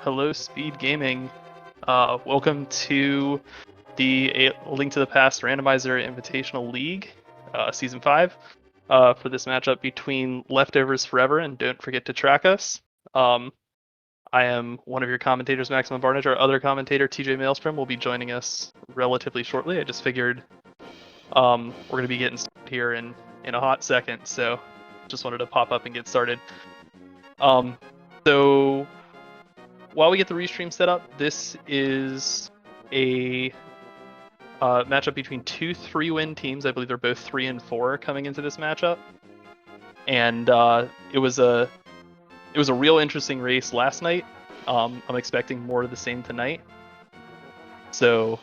Hello, SpeedGaming. Welcome to the Link to the Past Randomizer Invitational League, Season 5, for this matchup between Leftovers Forever and Don't Forget to Track Us. I am one of your commentators, Maximum Barnage. Our other commentator, TJ Maelstrom, will be joining us relatively shortly. I just figured we're going to be getting started here in a hot second, so just wanted to pop up and get started. So while we get the restream set up, this is a matchup between two 3-win teams. I believe they're both 3 and 4 coming into this matchup, and it was a real interesting race last night. I'm expecting more of the same tonight, so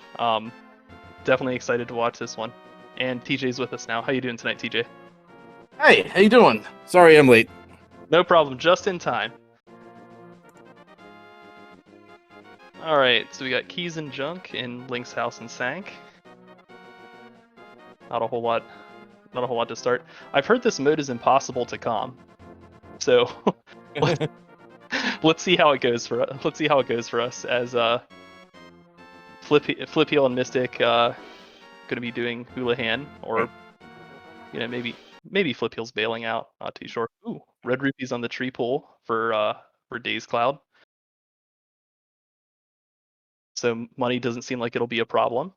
definitely excited to watch this one. And TJ's with us now. How you doing tonight, TJ? Hey, how you doing? Sorry I'm late. No problem, just in time. All right, so we got Keys and Junk in Link's house and Sank. Not a whole lot to start. I've heard this mode is impossible to calm, so let's see how it goes for us as Flip Heel and Mystic going to be doing Houlihan, or maybe Flip Heel's bailing out. Not too sure. Ooh, red rupees on the tree pool for Daze Cloud. So money doesn't seem like it'll be a problem.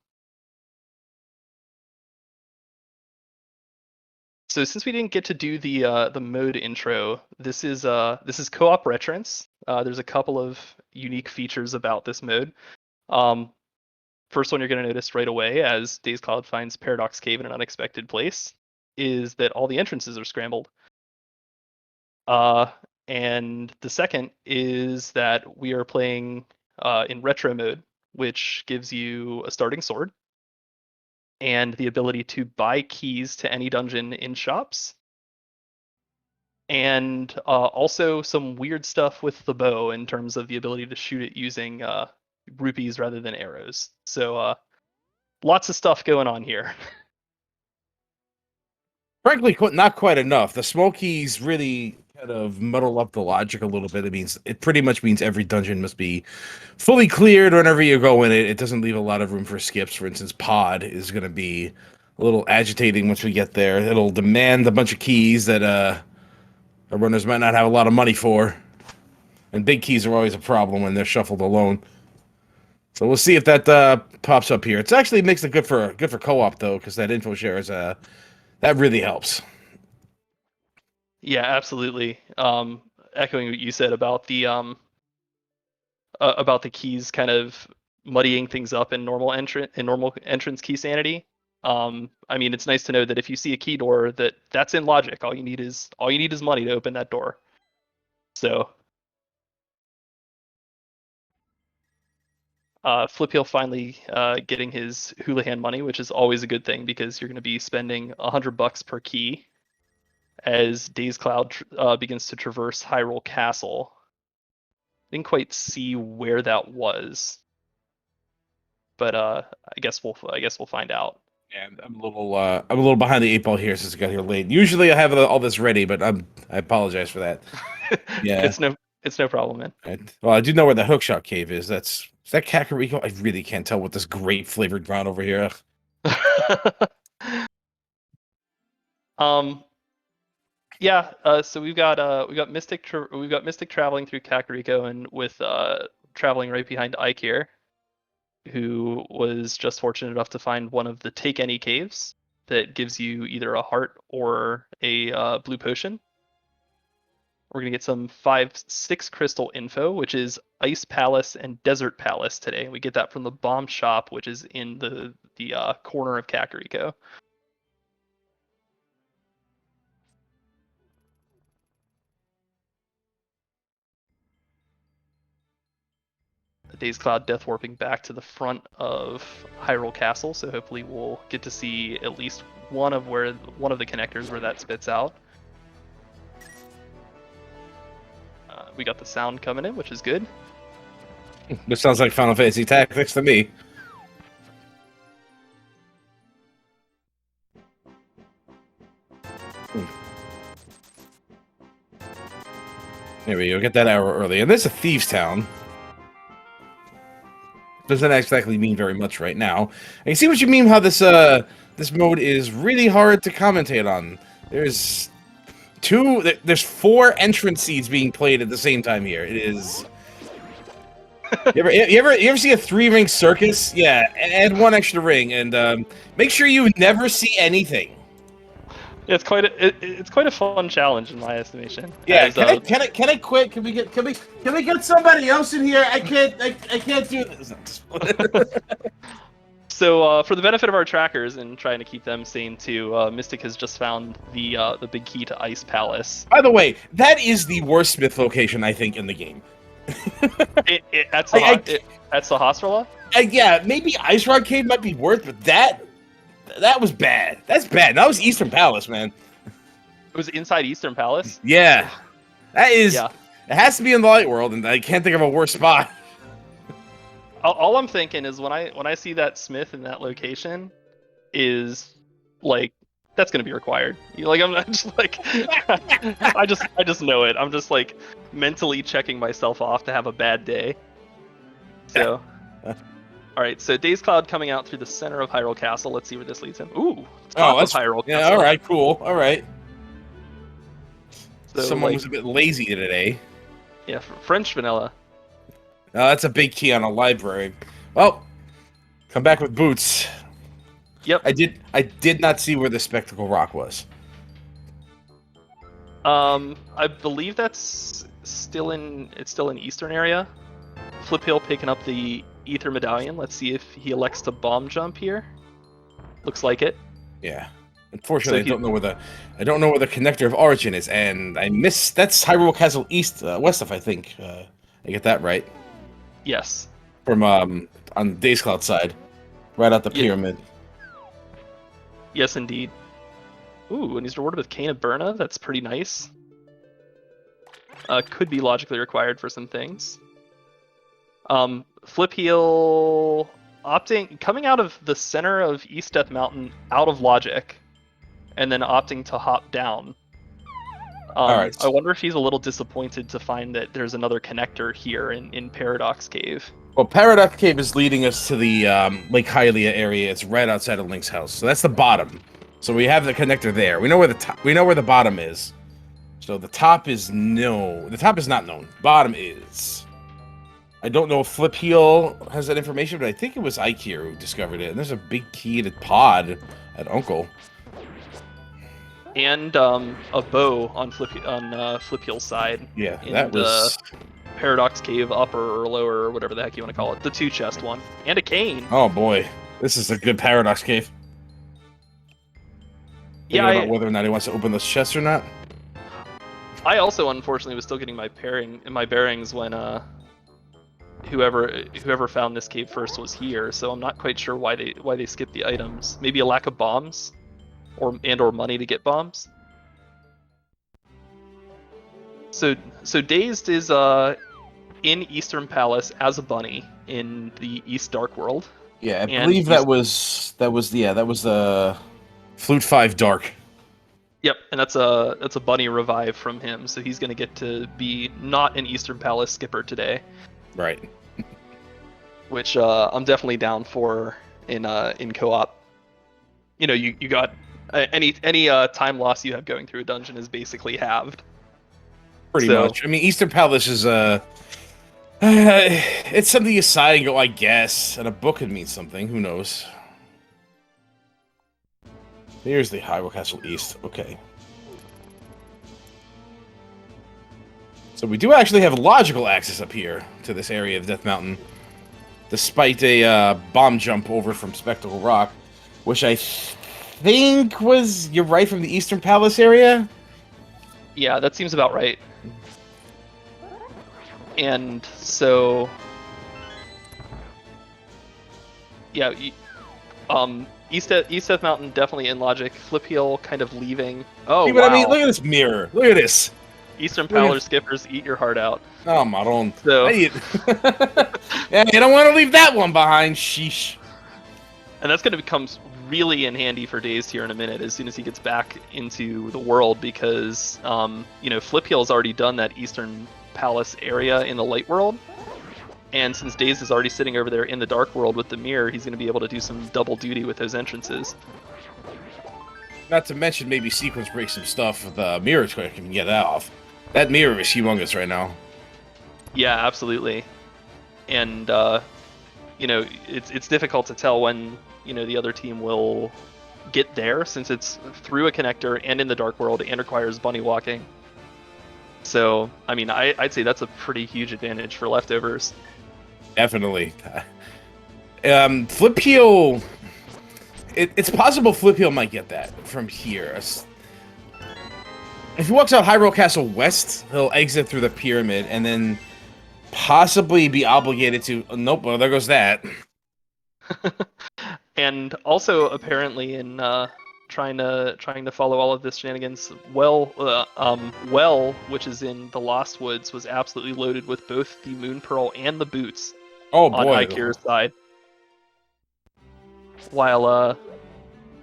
So since we didn't get to do the mode intro, this is co-op retrance. There's a couple of unique features about this mode. First one you're going to notice right away as Daze Cloud finds Paradox Cave in an unexpected place is that all the entrances are scrambled. And the second is that we are playing in retro mode, which gives you a starting sword and the ability to buy keys to any dungeon in shops, and also some weird stuff with the bow in terms of the ability to shoot it using rupees rather than arrows. So lots of stuff going on here. Frankly, not quite enough. The smoke keys really kind of muddle up the logic a little bit. It pretty much means every dungeon must be fully cleared whenever you go in it. It doesn't leave a lot of room for skips. For instance, Pod is going to be a little agitating once we get there. It'll demand a bunch of keys that our runners might not have a lot of money for. And big keys are always a problem when they're shuffled alone. So we'll see if that pops up here. It's actually makes it good for co-op though, because that info share is that really helps. Yeah, absolutely. Echoing what you said about the keys kind of muddying things up in normal entrance key sanity. I mean, it's nice to know that if you see a key door, that's in logic. All you need is money to open that door. So Flip Heel finally getting his Houlihan money, which is always a good thing because you're going to be spending $100 per key as Daze Cloud begins to traverse Hyrule Castle. Didn't quite see where that was, but I guess we'll find out. Yeah, I'm a little behind the 8 ball here since I got here late. Usually I have all this ready, but I apologize for that. Yeah, it's no problem, man. Well, I do know where the Hookshot Cave is. Is that Kakariko? I really can't tell with this great flavored ground over here. Yeah. So we've got Mystic traveling through Kakariko, and with traveling right behind Ike here, who was just fortunate enough to find one of the Take Any caves that gives you either a heart or a blue potion. We're going to get some 5-6 crystal info, which is Ice Palace and Desert Palace today. We get that from the bomb shop, which is in the corner of Kakariko. Daze Cloud death warping back to the front of Hyrule Castle, so hopefully we'll get to see at least one of the connectors where that spits out. We got the sound coming in, which is good. This sounds like Final Fantasy Tactics to me. There we go. Get that hour early. And this is a Thieves Town. doesn't exactly mean very much right now. I can see what you mean. How this this mode is really hard to commentate on. There's there's 4 entrance seeds being played at the same time here. It is. You ever see a 3-ring circus? Yeah, add 1 extra ring, and make sure you never see anything. Yeah, it's quite a fun challenge in my estimation. Yeah, As, can I quit? Can we get somebody else in here? I can't do this. So for the benefit of our trackers and trying to keep them sane too, Mystic has just found the big key to Ice Palace. By the way, that is the worst Smith location I think in the game. That's the hospital. Yeah, maybe Ice Rock Cave might be worse, but that was bad. That's bad. That was Eastern Palace, man. It was inside Eastern Palace. Yeah, that is. Yeah. It has to be in the light world, and I can't think of a worse spot. All I'm thinking is when I see that Smith in that location, is like that's gonna be required. Like I'm not just like I just know it. I'm just like mentally checking myself off to have a bad day. So, all right. So Daze Cloud coming out through the center of Hyrule Castle. Let's see where this leads him. Ooh, top of Hyrule Castle. Yeah. All right. Cool. All right. So, someone was a bit lazy today. Yeah, French vanilla. That's a big key on a library. Well, come back with boots. Yep. I did not see where the Spectacle Rock was. I believe that's still in Eastern area. Flip Hill picking up the Ether Medallion. Let's see if he elects to bomb jump here. Looks like it. Yeah. Unfortunately, I don't know where the connector of origin is, and I missed. That's Hyrule Castle west of, I think. I get that right. Yes. From on Daze Cloud side, right out the pyramid. Yes, indeed. Ooh, and he's rewarded with Cane of Burna. That's pretty nice. Could be logically required for some things. Flip Heel coming out of the center of East Death Mountain out of logic, and then opting to hop down. All right. I wonder if he's a little disappointed to find that there's another connector here in Paradox Cave. Well, Paradox Cave is leading us to the Lake Hylia area. It's right outside of Link's house, so that's the bottom. So we have the connector there. We know where the bottom is. So the top is not known. Bottom is. I don't know if Flip Heel has that information, but I think it was Ikir who discovered it. And there's a big key to pod at Uncle. And a bow on Flip Heel's side. Yeah, that was Paradox Cave upper or lower or whatever the heck you want to call it. The 2-chest one. And a cane. Oh boy. This is a good Paradox Cave. Yeah, about whether or not he wants to open those chests or not. I also unfortunately was still getting my bearings when whoever found this cave first was here, so I'm not quite sure why they skipped the items. Maybe a lack of bombs, or money to get bombs. So Dazed is in Eastern Palace as a bunny in the East Dark World. Yeah, I believe that was Flute 5 Dark. Yep, and that's a bunny revive from him, so he's gonna get to be not an Eastern Palace skipper today. Right. Which I'm definitely down for in co-op. You know, you got any time loss you have going through a dungeon is basically halved. Pretty much. I mean, Eastern Palace is it's something you sigh and go, I guess, and a book could mean something. Who knows? Here's the Hyrule Castle East. Okay. So we do actually have logical access up here to this area of Death Mountain, despite a bomb jump over from Spectacle Rock, which I think was, you're right, from the Eastern Palace area? Yeah, that seems about right. And so, yeah, East Death Mountain definitely in logic. Flip Heel kind of leaving. Oh, but wow. I mean, look at this mirror. Look at this. Eastern Palace skippers, eat your heart out. Oh, Maron. So, yeah, you don't want to leave that one behind. Sheesh. And that's going to become really in handy for Dazed here in a minute, as soon as he gets back into the world, because Flip Heel's already done that Eastern Palace area in the light world, And since Daze is already sitting over there in the Dark World with the mirror, he's going to be able to do some double duty with those entrances. Not to mention maybe sequence break some stuff with the mirror so I can get that off. That mirror is humongous right now. Yeah, absolutely. And you know, it's difficult to tell when, you know, the other team will get there, since it's through a connector and in the Dark World and requires bunny walking. So, I mean, I'd say that's a pretty huge advantage for leftovers. Definitely. Flip Heel. It's possible Flip Heel might get that from here. If he walks out Hyrule Castle West, he'll exit through the pyramid and then possibly be obligated to. Nope, well, there goes that. And also, apparently, in trying to follow all of this shenanigans, Well, which is in the Lost Woods, was absolutely loaded with both the Moon Pearl and the boots. Oh on boy. Ikira's side. While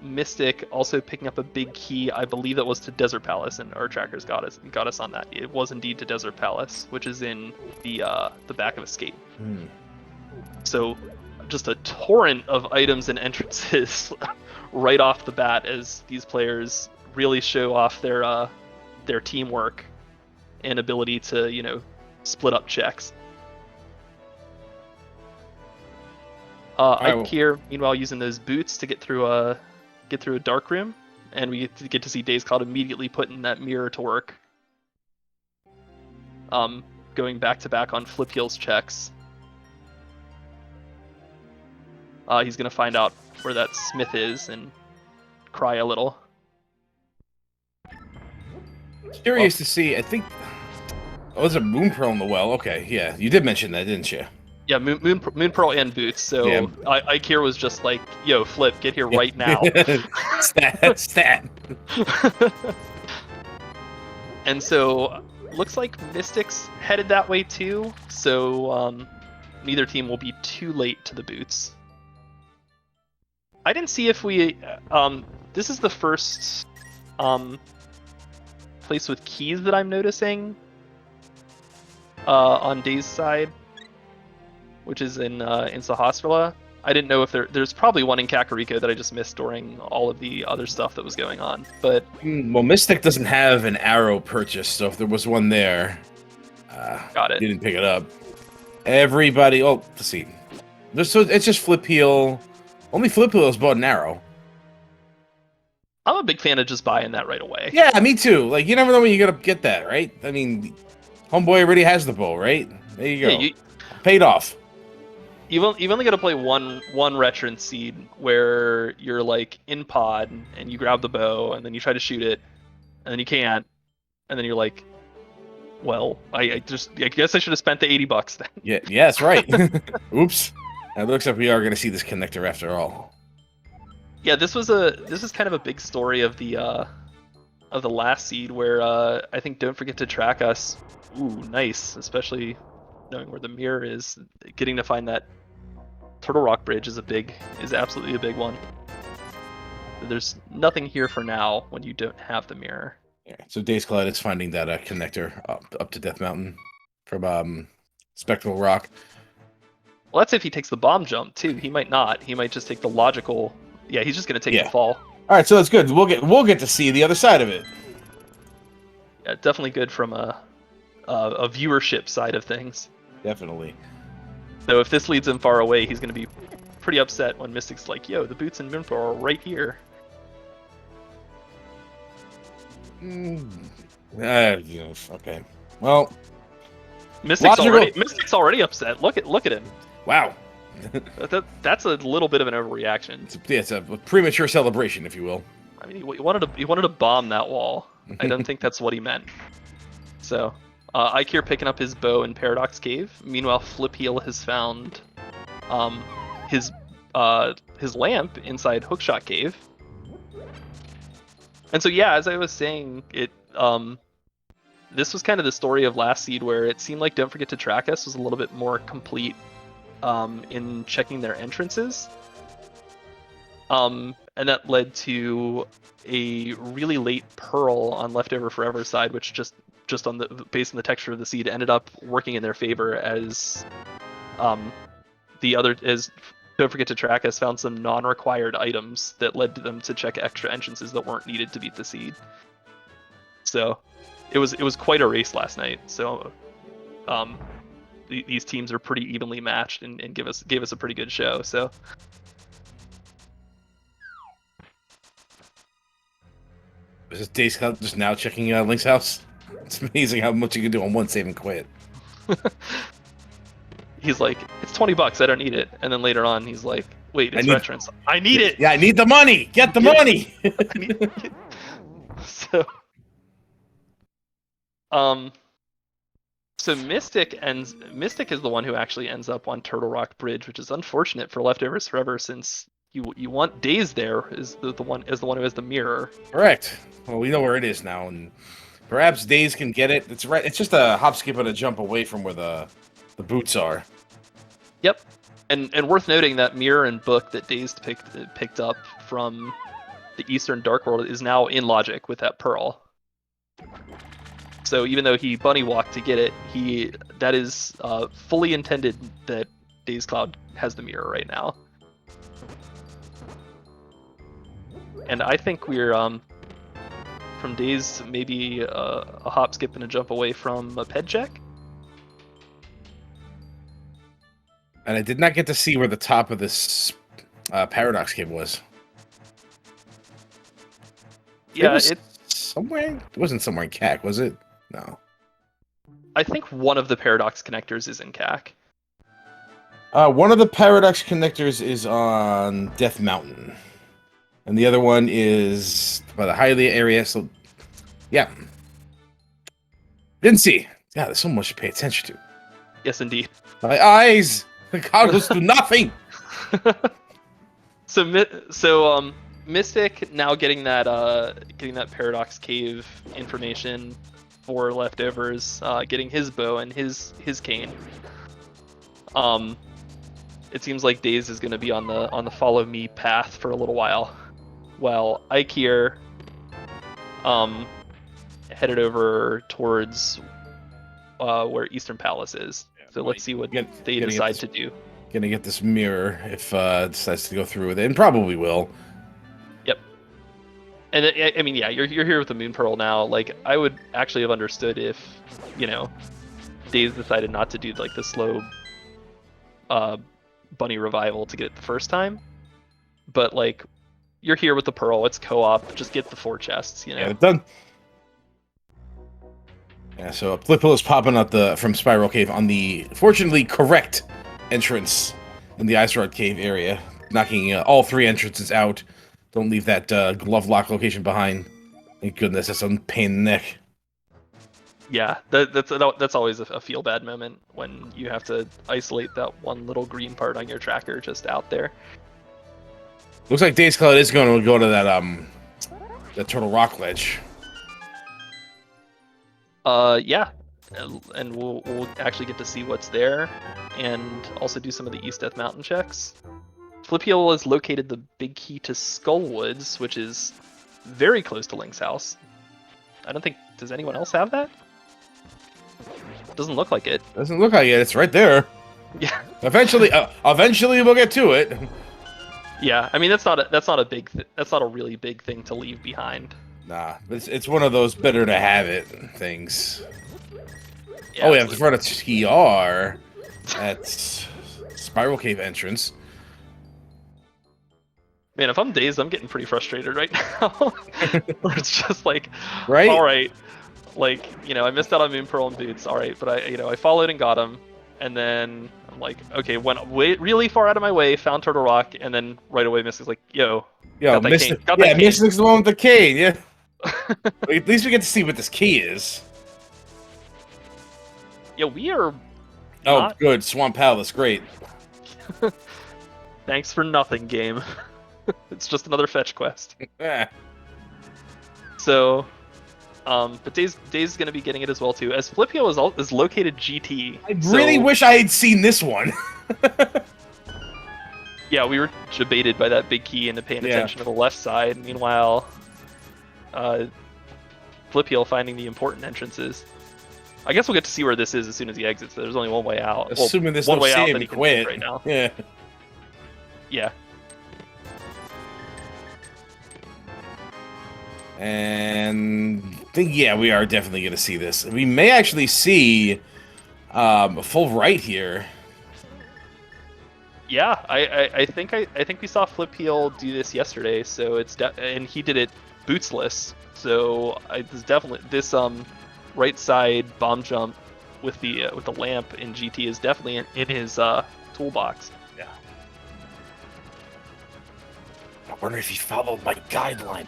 Mystic also picking up a big key, I believe that was to Desert Palace, and our trackers got us on that. It was indeed to Desert Palace, which is in the back of Escape. So just a torrent of items and entrances right off the bat as these players really show off their teamwork and ability to, you know, split up checks. Ike here, meanwhile, using those boots to get through a dark room, and we get to see Daze Cloud immediately putting that mirror to work. Going back to back on Flip Heel's checks. He's gonna find out where that smith is and cry a little. Curious to see. I think. Oh, there's a Moon Pearl in the well. Okay, yeah, you did mention that, didn't you? Yeah, Moon Pearl and boots. So yeah. Ike here was just like, "Yo, Flip, get here right now." Stat. And so looks like Mystic's headed that way too. So neither team will be too late to the boots. I didn't see if we. This is the first place with keys that I'm noticing on Daze's side, which is in Sahasrahla. I didn't know if there's probably one in Kakariko that I just missed during all of the other stuff that was going on. But well, Mystic doesn't have an arrow purchase, so if there was one there, got it. Didn't pick it up. Everybody, oh, let's see. So it's just Flip Heel. Only Flip Heel has bought an arrow. I'm a big fan of just buying that right away. Yeah, me too. Like, you never know when you're gonna get that, right? I mean, homeboy already has the bow, right? There you go. Yeah, paid off. You've only got to play one Retrant seed where you're like in pod and you grab the bow and then you try to shoot it and then you can't, and then you're like, well, I guess I should have spent the $80 then. Yeah, that's right. Oops. It looks like we are going to see this connector after all. Yeah, this is kind of a big story of the last seed where I think Don't Forget to Track Us. Ooh, nice, especially knowing where the mirror is. Getting to find that Turtle Rock Bridge is absolutely a big one. There's nothing here for now when you don't have the mirror. Yeah, so Daze Cloud is finding that connector up to Death Mountain from Spectral Rock. Well, that's if he takes the bomb jump too. He might not. He might just take the logical. Yeah, he's just gonna take the fall. All right, so that's good. We'll get to see the other side of it. Yeah, definitely good from a viewership side of things. Definitely. So if this leads him far away, he's gonna be pretty upset when Mystic's like, "Yo, the boots and Moonpearl are right here." Okay. Well, Mystic's already upset. Look at him. Wow. That's a little bit of an overreaction. It's a premature celebration, if you will. I mean, he wanted to bomb that wall. I don't think that's what he meant. So, Ike here picking up his bow in Paradox Cave. Meanwhile, Flip Heel has found his lamp inside Hookshot Cave. And so, yeah, as I was saying, this was kind of the story of last seed, where it seemed like Don't Forget to Track Us was a little bit more complete in checking their entrances. And that led to a really late Pearl on Leftover Forever side, which just on the based on the texture of the seed ended up working in their favor, as The other is Don't Forget to Track has found some non-required items that led to them to check extra entrances that weren't needed to beat the seed. So it was quite a race last night. So these teams are pretty evenly matched and gave us a pretty good show. So Is this Days Club just now checking Link's house? It's amazing how much you can do on one save and quit. He's like, it's $20, I don't need it. And then later on, he's like, wait, it's veterans. I need it. Yeah, I need the money. Get the money. So, so Mystic is the one who actually ends up on Turtle Rock Bridge, which is unfortunate for Leftovers Forever, since you want Days there is the one who has the mirror. Correct. Well, we know where it is now, and perhaps Days can get it. It's right. It's just a hop, skip, and a jump away from where the boots are. Yep, and worth noting that mirror and book that Days picked up from the Eastern Dark World is now in logic with that pearl. So even though he bunny walked to get it, that is fully intended that Days Cloud has the mirror right now. And I think we're from Days maybe a hop, skip, and a jump away from a ped check. And I did not get to see where the top of this Paradox cave was. Yeah, it's somewhere. It wasn't somewhere in CAC, was it? No. I think one of the Paradox connectors is in CAC. One of the Paradox connectors is on Death Mountain. And the other one is by the Hylia area, so yeah. Didn't see. Yeah, there's so much to pay attention to. Yes, indeed. My eyes! The goggles do nothing! So Mystic now getting that Paradox Cave information for Leftovers, getting his bow and his cane. It seems like Days is going to be on the follow me path for a little while Ike here headed over towards where Eastern Palace is. So let's see what they decide to do. Gonna get this mirror if it decides to go through with it, and probably will. Yep. And I mean, yeah, you're here with the Moon Pearl now. Like, I would actually have understood if, Days decided not to do like the slow bunny revival to get it the first time. But like, you're here with the Pearl. It's co-op. Just get the 4 chests. Yeah, done. Yeah, so Flippill is popping out from Spiral Cave on the fortunately correct entrance in the Ice Rod Cave area, knocking all 3 entrances out. Don't leave that glove lock location behind. Thank goodness, that's a pain in the neck. Yeah, that's always a feel bad moment when you have to isolate that one little green part on your tracker just out there. Looks like Days Cloud is going to go to that Turtle Rock ledge. Yeah, and we'll actually get to see what's there, and also do some of the East Death Mountain checks. Flippiel has located the big key to Skullwoods, which is very close to Link's house. I don't think, does anyone else have that? Doesn't look like it. Doesn't look like it. It's right there. Yeah. Eventually we'll get to it. Yeah, I mean that's not a really big thing to leave behind. Nah, it's one of those better to have it things. Yeah, oh, we have in front of TR. That's Spiral Cave entrance. Man, if I'm Dazed, I'm getting pretty frustrated right now. Where it's just like, right? All right, like, I missed out on Moon Pearl and Boots. All right, but I followed and got him, and then I'm like, okay, went really far out of my way, found Turtle Rock, and then right away Mystic's like, yo, Mystic's the one with the cane. Yeah. At least we get to see what this key is. Yeah, we are. Oh, good. Swamp Palace, great. Thanks for nothing, game. It's just another fetch quest. So, but Daze is going to be getting it as well too. As Flipio is located GT. I really wish I had seen this one. Yeah, we were debated by that big key into paying attention to the left side. Meanwhile, Flipio finding the important entrances. I guess we'll get to see where this is as soon as he exits. There's only one way out. Assuming there's one no way out save that he and can quit take right now. Yeah. Yeah. And I think, yeah, we are definitely going to see this. We may actually see a full right here. Yeah, I think we saw Flip Heel do this yesterday, so it's and he did it bootsless. So it's definitely this right side bomb jump with the lamp in GT is definitely in his toolbox. Yeah. I wonder if he followed my guideline.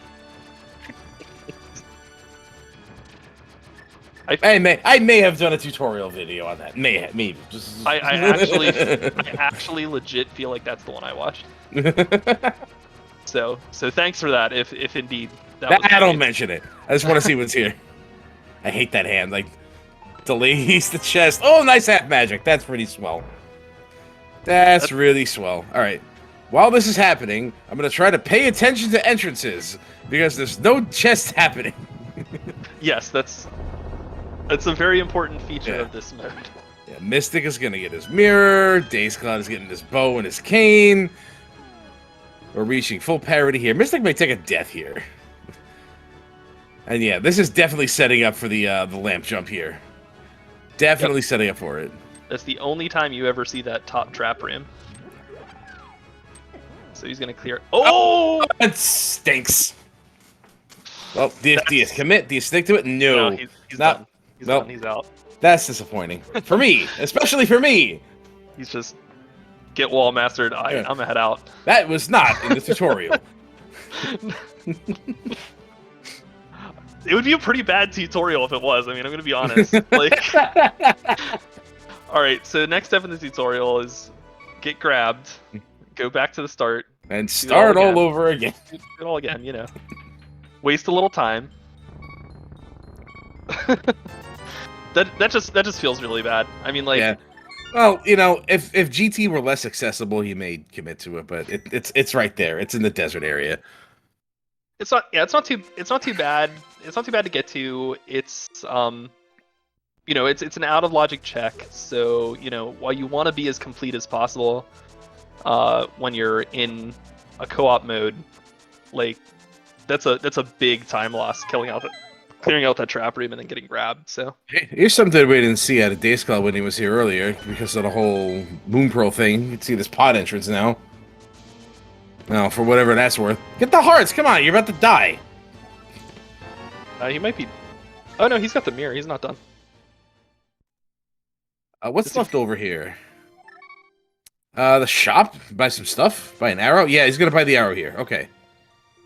I may have done a tutorial video on that. Maybe. I actually legit feel like that's the one I watched. So thanks for that. If indeed I don't mention it. I just want to see what's here. I hate that hand. Like, delays the chest. Oh, nice half magic. That's pretty swell. That's really swell. All right. While this is happening, I'm gonna try to pay attention to entrances because there's no chest happening. Yes, that's a very important feature of this mode. Yeah, Mystic is gonna get his mirror. Days Cloud is getting his bow and his cane. We're reaching full parity here. Mystic may take a death here. And yeah, this is definitely setting up for the lamp jump here. Definitely setting up for it. That's the only time you ever see that top trap rim. So he's gonna clear. Oh! It stinks. Well, do you commit? Do you stick to it? No, he's done. He's done. He's out. That's disappointing for me, especially for me. He's just get wall mastered. I'm gonna head out. That was not in the tutorial. It would be a pretty bad tutorial if it was. I mean, I'm gonna be honest. Like, all right. So the next step in the tutorial is get grabbed, go back to the start, and start all over again. Do it all again. You know, waste a little time. That just feels really bad. I mean, like, yeah. Well, you know, if GT were less accessible, he may commit to it, but it's right there. It's in the desert area. It's not too bad. It's not too bad to get to. It's you know, it's an out of logic check. So, you know, while you want to be as complete as possible, when you're in a co-op mode, like that's a big time loss clearing out that trap room and then getting grabbed. So here's something we didn't see out of Days Cloud when he was here earlier because of the whole Moon Pearl thing. You can see this pod entrance now. Now, for whatever that's worth, get the hearts. Come on, you're about to die. He might be. Oh no, he's got the mirror. He's not done. What's left over here? The shop. Buy some stuff. Buy an arrow. Yeah, he's gonna buy the arrow here. Okay,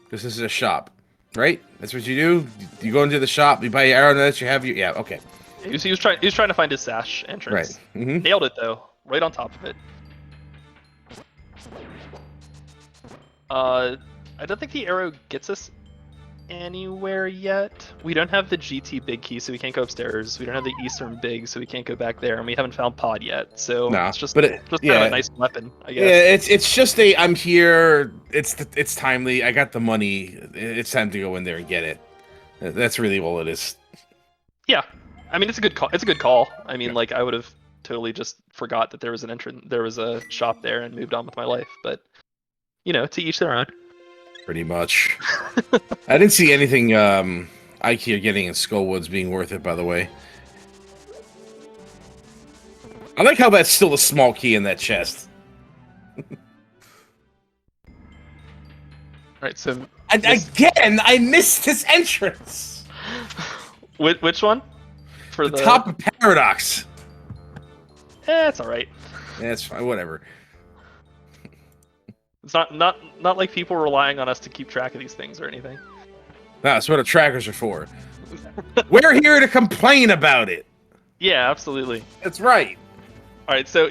because this is a shop, right? That's what you do. You go into the shop. You buy your arrow. And that you have your. Yeah. Okay. He was trying to find his sash entrance. Right. Mm-hmm. Nailed it though. Right on top of it. I don't think the arrow gets us anywhere yet. We don't have the GT big key, so we can't go upstairs. We don't have the Eastern big, so we can't go back there, and we haven't found pod yet. So it's just kind of a nice weapon, I guess. Yeah, it's just I'm here. It's timely. I got the money. It's time to go in there and get it. That's really all it is. Yeah, I mean it's a good call. It's a good call. I mean, like I would have totally just forgot that there was there was a shop there and moved on with my life, but. You know, to each their own. Pretty much. I didn't see anything IKEA getting in Skullwoods being worth it, by the way. I like how that's still a small key in that chest. Alright, so... Again, I missed this entrance! Which one? For the top of Paradox. It's alright. Yeah, it's fine, whatever. It's not like people relying on us to keep track of these things or anything. That's what the trackers are for. We're here to complain about it. Yeah, absolutely. That's right. All right, so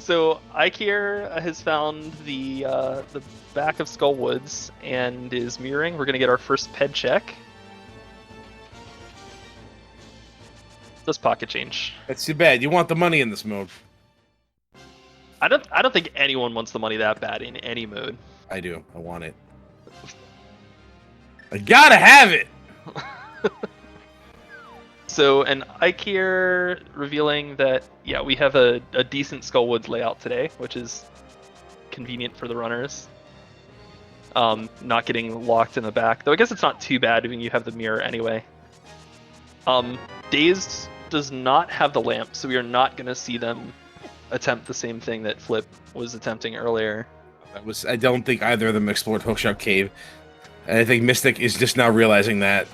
Ikir has found the back of Skullwoods and is mirroring. We're gonna get our first ped check. Just pocket change. That's too bad. You want the money in this mode. I don't think anyone wants the money that bad in any mode. I do. I want it. I gotta have it. So an Ike here revealing that, yeah, we have a decent Skullwoods layout today, which is convenient for the runners. Not getting locked in the back, though I guess it's not too bad when you have the mirror anyway. Dazed does not have the lamp, so we are not going to see them attempt the same thing that Flip was attempting earlier. I don't think either of them explored Hookshot Cave. And I think Mystic is just now realizing that.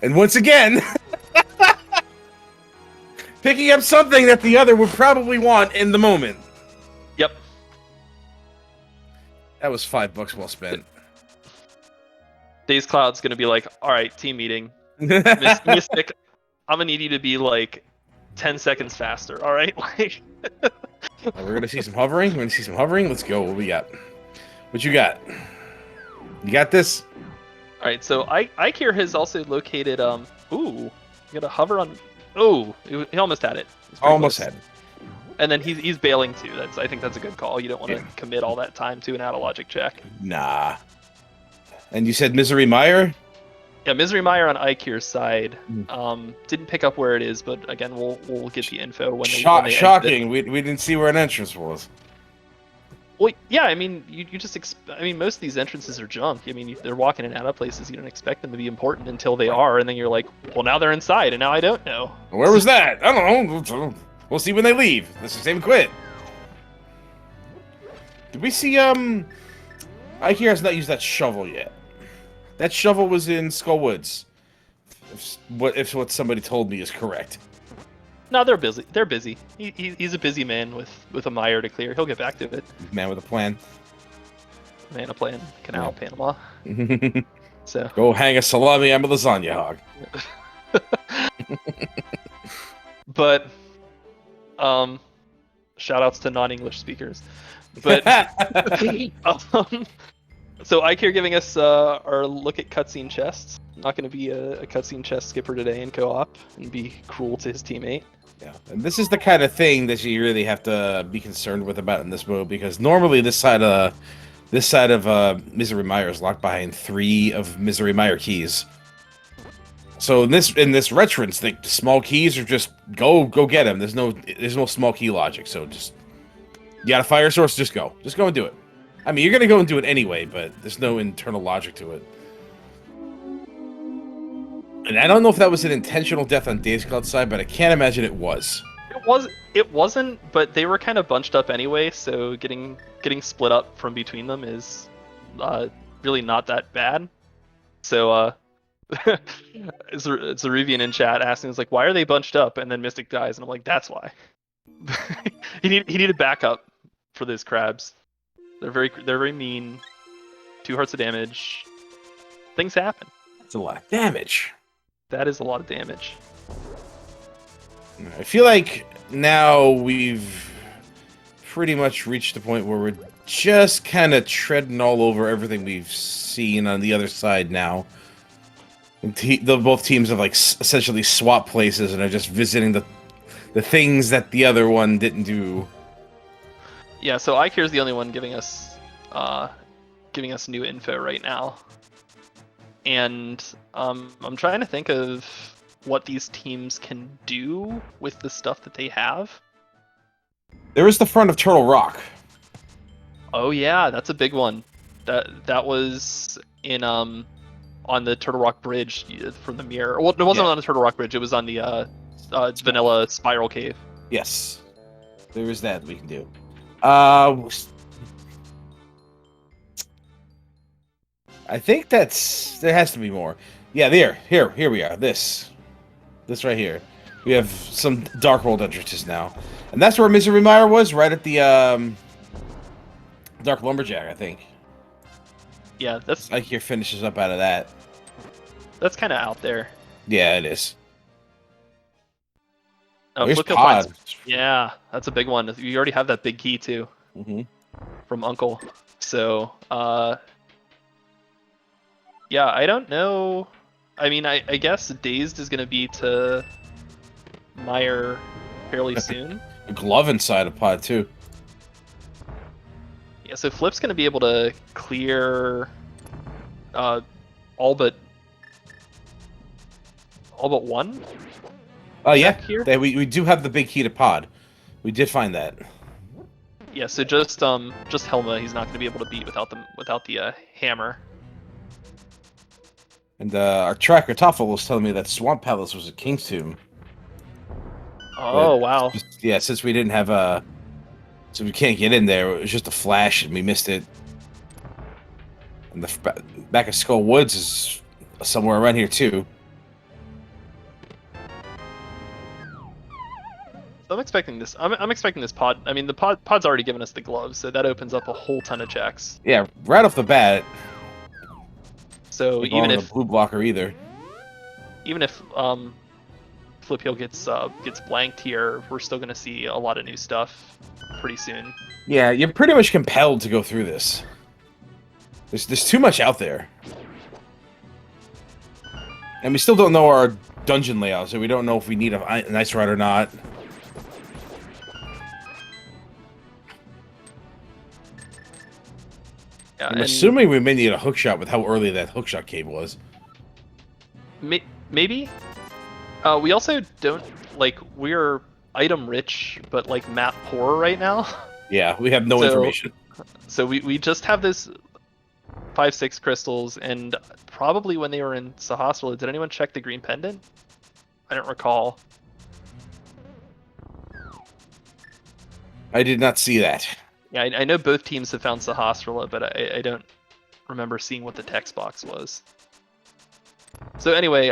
And once again, picking up something that the other would probably want in the moment. Yep. That was $5 well spent. Dazed Cloud's going to be like, all right, team meeting. Mystic, I'm going to need you to be like 10 seconds faster, all right? Like... We're going to see some hovering. We're going to see some hovering. Let's go. What we got? What you got? You got this? All right, so Ike here has also located, ooh, you got to hover on, oh, he almost had it. Almost had it. And then he's bailing too. I think that's a good call. You don't want to commit all that time to an out-of-logic check. Nah. And you said Misery Mire? Yeah, Misery Mire on Ike's side. Didn't pick up where it is, but again, we'll get the info when they shocking. We didn't see where an entrance was. Well, yeah, I mean, you just I mean, most of these entrances are junk. I mean, they're walking in and out of places. You don't expect them to be important until they are, and then you're like, well, now they're inside, and now I don't know. Where was that? I don't know. We'll see when they leave. Let's just even quit. Did we see, Ike has not used that shovel yet. That shovel was in Skullwoods. If what somebody told me is correct. No, they're busy. They're busy. He's a busy man with a mire to clear. He'll get back to it. Man with a plan. Man a plan. Canal, Panama. So go hang a salami. I'm a lasagna hog. But, shout outs to non-English speakers. But, so Ike here giving us our look at cutscene chests. Not going to be a cutscene chest skipper today in co-op and be cruel to his teammate. Yeah, and this is the kind of thing that you really have to be concerned with about in this mode, because normally this side of Misery Mire is locked behind 3 of Misery Mire keys. So in this retrance, the small keys are just go get them. There's no small key logic. So just you got a fire source, just go and do it. I mean, you're gonna go and do it anyway, but there's no internal logic to it. And I don't know if that was an intentional death on Dazed Cloud's side, but I can't imagine it was. It wasn't, but they were kind of bunched up anyway, so getting split up from between them is really not that bad. So it's a Rivian in chat asking, "Is like, why are they bunched up?" And then Mystic dies, and I'm like, "That's why." he needed backup for those crabs. They're very mean. 2 hearts of damage. Things happen. That's a lot of damage. That is a lot of damage. I feel like now we've pretty much reached the point where we're just kind of treading all over everything we've seen on the other side now. Both teams have like essentially swapped places and are just visiting the things that the other one didn't do. Yeah, so Ike here's the only one giving us new info right now. And I'm trying to think of what these teams can do with the stuff that they have. There is the front of Turtle Rock. Oh yeah, that's a big one. That was in on the Turtle Rock Bridge from the mirror. Well, it wasn't on the Turtle Rock Bridge. It was on the vanilla spiral cave. Yes, there is that we can do. I think there has to be more. Yeah, here we are. This right here. We have some Dark World entrances now, and that's where Misery Mire was, right at the Dark Lumberjack, I think. Yeah, that's Ike here finishes up out of that. That's kind of out there. Yeah, it is. Oh, There's look Pod. up. Yeah, that's a big one. You already have that big key too, from Uncle. So, yeah, I don't know. I mean, I guess Dazed is going to be to Mire fairly soon. A glove inside of Pod too. Yeah, so Flip's going to be able to clear all but all but one. Oh yeah, here. we do have the big heated pod. We did find that. Yeah, so just Helma, he's not going to be able to beat without the hammer. And our tracker Toffel was telling me that Swamp Palace was a King's Tomb. Oh wow! Yeah, since we didn't have so we can't get in there. It was just a flash, and we missed it. And the back of Skull Woods is somewhere around here too. So I'm expecting this. I'm expecting this pod. I mean, the pod's already given us the gloves, so that opens up a whole ton of checks. Yeah, right off the bat. So even if a blue blocker either, Flip Heel gets blanked here, we're still going to see a lot of new stuff pretty soon. Yeah, you're pretty much compelled to go through this. There's too much out there, and we still don't know our dungeon layout, so we don't know if we need an ice rod or not. Yeah, I'm assuming we may need a hookshot with how early that hookshot cave was. Maybe. We also don't we're item rich, but like map poor right now. Yeah, we have no information. So we just have this 5-6 crystals, and probably when they were in Sahasrahla, did anyone check the green pendant? I don't recall. I did not see that. Yeah, I know both teams have found Sahasrahla, but I don't remember seeing what the text box was. So anyway,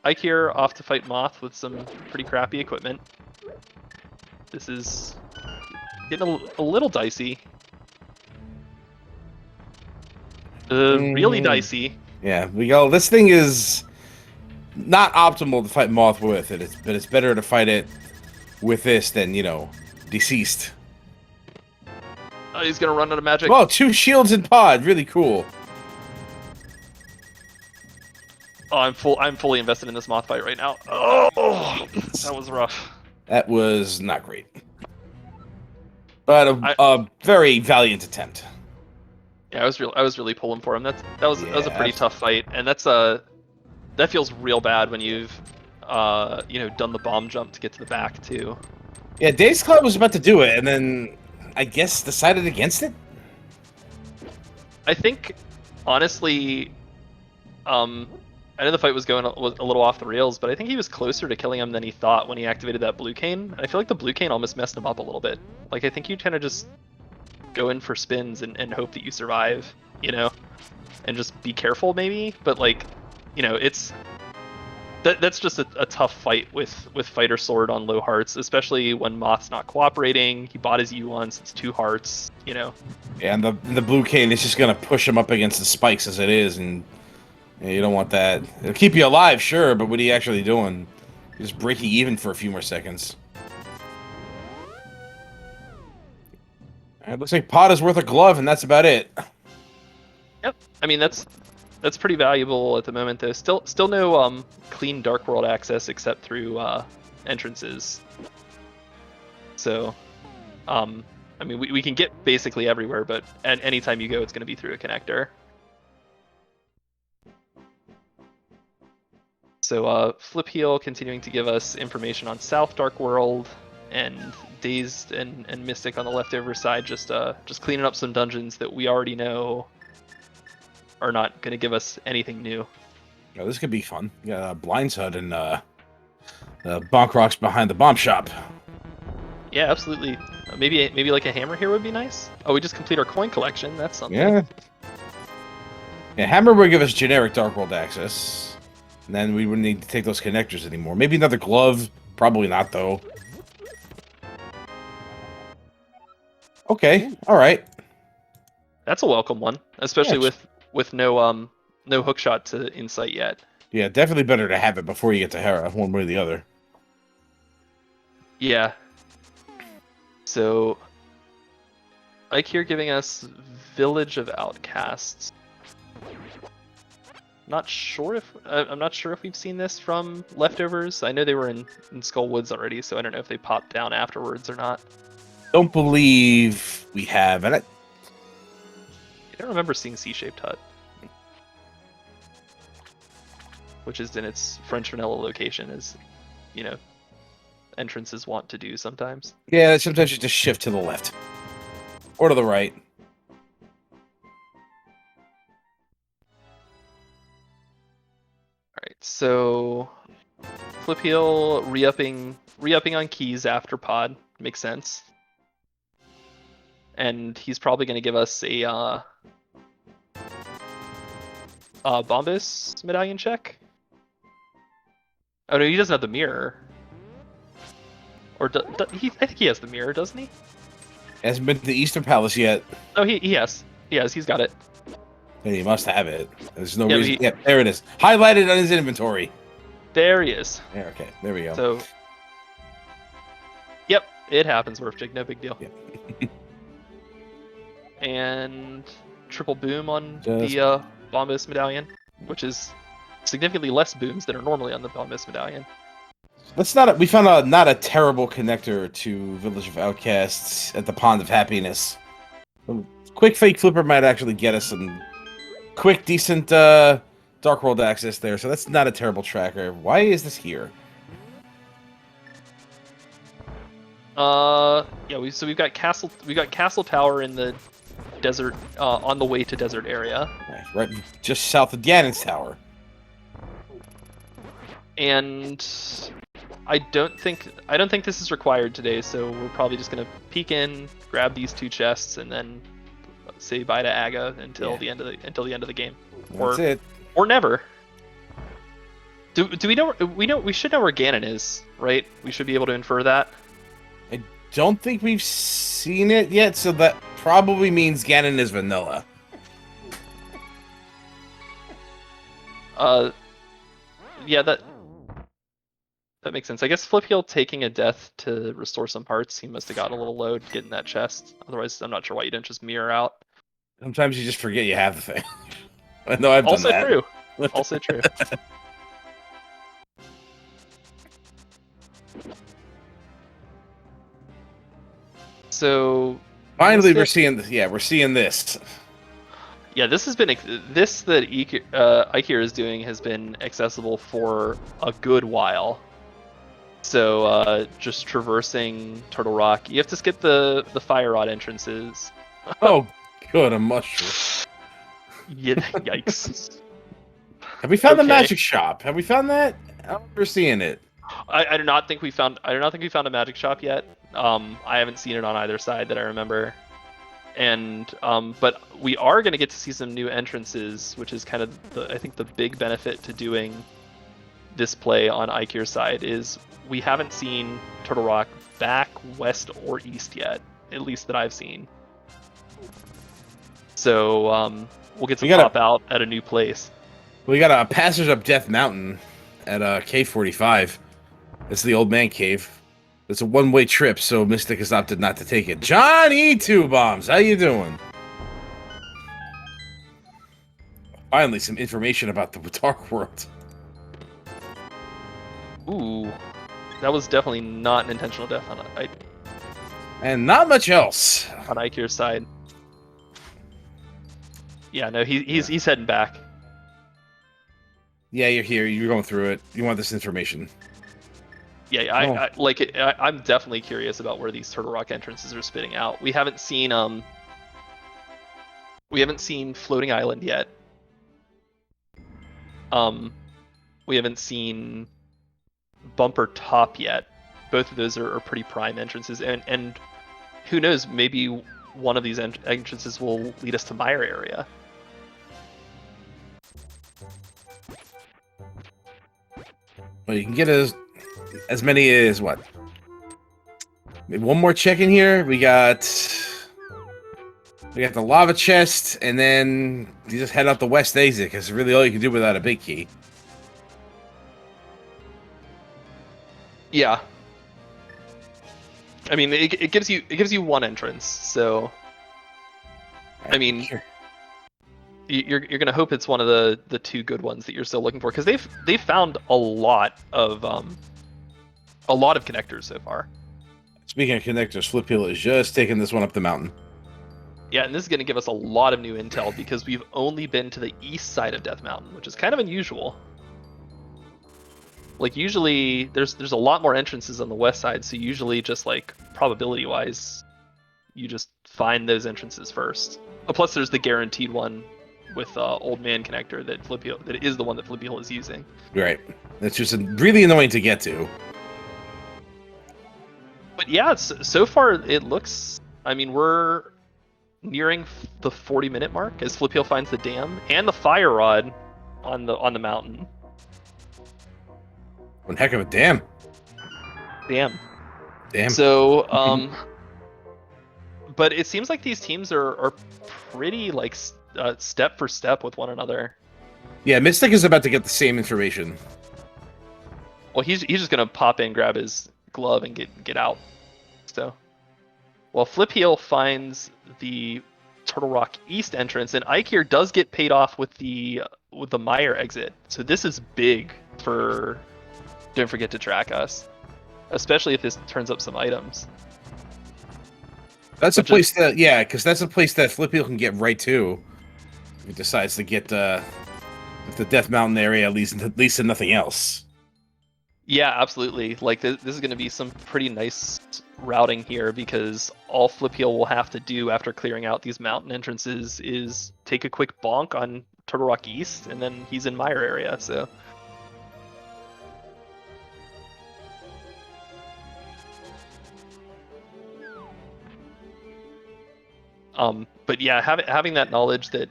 Ike here off to fight Moth with some pretty crappy equipment. This is getting a little dicey. Really dicey. Yeah, we go. This thing is not optimal to fight Moth with, but it's better to fight it with this than, deceased. Oh, he's gonna run out of magic. Well, 2 shields in pod, really cool. Oh, I'm fully invested in this Moth fight right now. Oh, that was rough. That was not great, but a very valiant attempt. Yeah, I was really pulling for him. That was a pretty tough fight, and that feels real bad when you've done the bomb jump to get to the back too. Yeah, Days Club was about to do it, and then I guess decided against it. I think, honestly, I know the fight was going a little off the rails, but I think he was closer to killing him than he thought when he activated that blue cane. I feel like the blue cane almost messed him up a little bit. Like, I think you kind of just go in for spins and hope that you survive, and just be careful maybe. But it's that's just a tough fight with Fighter Sword on low hearts, especially when Moth's not cooperating. He bought his U once, it's 2 hearts, Yeah, and the blue cane is just gonna push him up against the spikes as it is, and you don't want that. It'll keep you alive, sure, but what are you actually doing? You're just breaking even for a few more seconds. It looks like pot is worth a glove, and that's about it. Yep. I mean, that's pretty valuable at the moment, though. Still no clean Dark World access except through entrances. So, I mean, we can get basically everywhere, but at any time you go, it's going to be through a connector. So Flip Heel continuing to give us information on South Dark World, and Dazed and Mystic on the leftover side, just cleaning up some dungeons that we already know are not going to give us anything new. Oh, this could be fun. Yeah, Blind's Hut and Bonk Rocks behind the bomb shop. Yeah, absolutely. Maybe like a hammer here would be nice. Oh, we just complete our coin collection. That's something. Yeah. Yeah, hammer would give us generic Dark World access. And then we wouldn't need to take those connectors anymore. Maybe another glove. Probably not, though. Okay, all right. That's a welcome one, especially with no hookshot to insight yet. Yeah, definitely better to have it before you get to Hera, one way or the other. Yeah. So, Ike here giving us Village of Outcasts. I'm not sure if we've seen this from Leftovers. I know they were in Skull Woods already, so I don't know if they popped down afterwards or not. Don't believe we have, and I don't remember seeing C-shaped hut. which is in its French vanilla location, as you know, entrances want to do sometimes. Yeah, sometimes you just shift to the left or to the right. All right, so Flip Heel re-upping on keys after pod makes sense, and he's probably going to give us a Bombus medallion check. Oh no, he doesn't have the mirror. Or I think he has the mirror, doesn't he? Hasn't been to the Eastern Palace yet. Oh, he has. He's got it. And he must have it. There's no Yeah, reason. Yeah, there it is. Highlighted on his inventory. There he is. Yeah, okay, there we go. So, yep, it happens, Werfjig, no big deal. Yeah. And triple boom on the Bombus medallion, which is significantly less booms than are normally on the Bombus medallion. We found not a terrible connector to Village of Outcasts at the Pond of Happiness. Quick fake flipper might actually get us some quick, decent Dark World access there, so that's not a terrible tracker. Why is this here? Yeah, we've got Castle Tower in the desert, on the way to desert area. Right, just south of Ganon's Tower. And I don't think this is required today, so we're probably just gonna peek in, grab these 2 chests, and then say bye to Aga until the end of the game. That's it. Or never. Do we know? We should know where Ganon is, right? We should be able to infer that. I don't think we've seen it yet, so that probably means Ganon is vanilla. Yeah, that makes sense. I guess Flip Heel taking a death to restore some hearts. He must have got a little low getting that chest. Otherwise, I'm not sure why you didn't just mirror out. Sometimes you just forget you have the thing. I know I've done that. Also true. Also true. So finally, we're seeing this. Yeah, this has been this that Ikir is doing has been accessible for a good while. So just traversing Turtle Rock, you have to skip the fire rod entrances. Oh, good, a mushroom. Yeah, yikes. Have we found the magic shop? Have we found that? I don't remember seeing it. I do not think we found a magic shop yet. I haven't seen it on either side that I remember. And but we are going to get to see some new entrances, which is kind of I think the big benefit to doing this play on Ikir's side is we haven't seen Turtle Rock back, west, or east yet, at least that I've seen. So we'll get to pop out at a new place. We got a passage up Death Mountain at Cave 45. It's the old man cave. It's a one-way trip, so Mystic has opted not to take it. Johnny Two Bombs, how you doing? Finally, some information about the Dark World. Ooh, that was definitely not an intentional death on and not much else on Ikir's side. Yeah, no, he's heading back. Yeah, you're here. You're going through it. You want this information. Yeah, I'm definitely curious about where these Turtle Rock entrances are spitting out. We haven't seen Floating Island yet. We haven't seen Bumper Top yet. Both of those are pretty prime entrances, and who knows, maybe one of these entrances will lead us to Mire area. Well, you can get as many as what? Maybe one more check in here. We got the lava chest, and then you just head out the west exit because it's really all you can do without a big key. Yeah. I mean, it gives you one entrance, so I mean, sure. you're gonna hope it's one of the 2 good ones that you're still looking for, because they've found a lot of connectors so far. Speaking of connectors, Flip Heel is just taking this one up the mountain. Yeah, and this is gonna give us a lot of new intel because we've only been to the east side of Death Mountain, which is kind of unusual. Like usually there's a lot more entrances on the west side, so usually just like probability wise, you just find those entrances first. Plus there's the guaranteed one with Old Man Connector that is the one that Flippy is using. Right. That's just really annoying to get to. But yeah, so far it looks. I mean, we're nearing the 40-minute mark as Flip finds the dam and the fire rod on the mountain. One heck of a dam. Damn. Damn. So, but it seems like these teams are pretty like step for step with one another. Yeah, Mystic is about to get the same information. Well, he's just gonna pop in, grab his glove, and get out. So, well, Flip finds the Turtle Rock East entrance, and Ike here does get paid off with the Meyer exit. So this is big for Don't Forget to Track Us, especially if this turns up some items. That's a place that, yeah, because that's a place that Flip can get right to. If he decides to get the Death Mountain area, at least to nothing else. Yeah, absolutely. Like this is going to be some pretty nice routing here, because all Flip will have to do after clearing out these mountain entrances is take a quick bonk on Turtle Rock East, and then he's in Meyer area. So. But yeah, having that knowledge that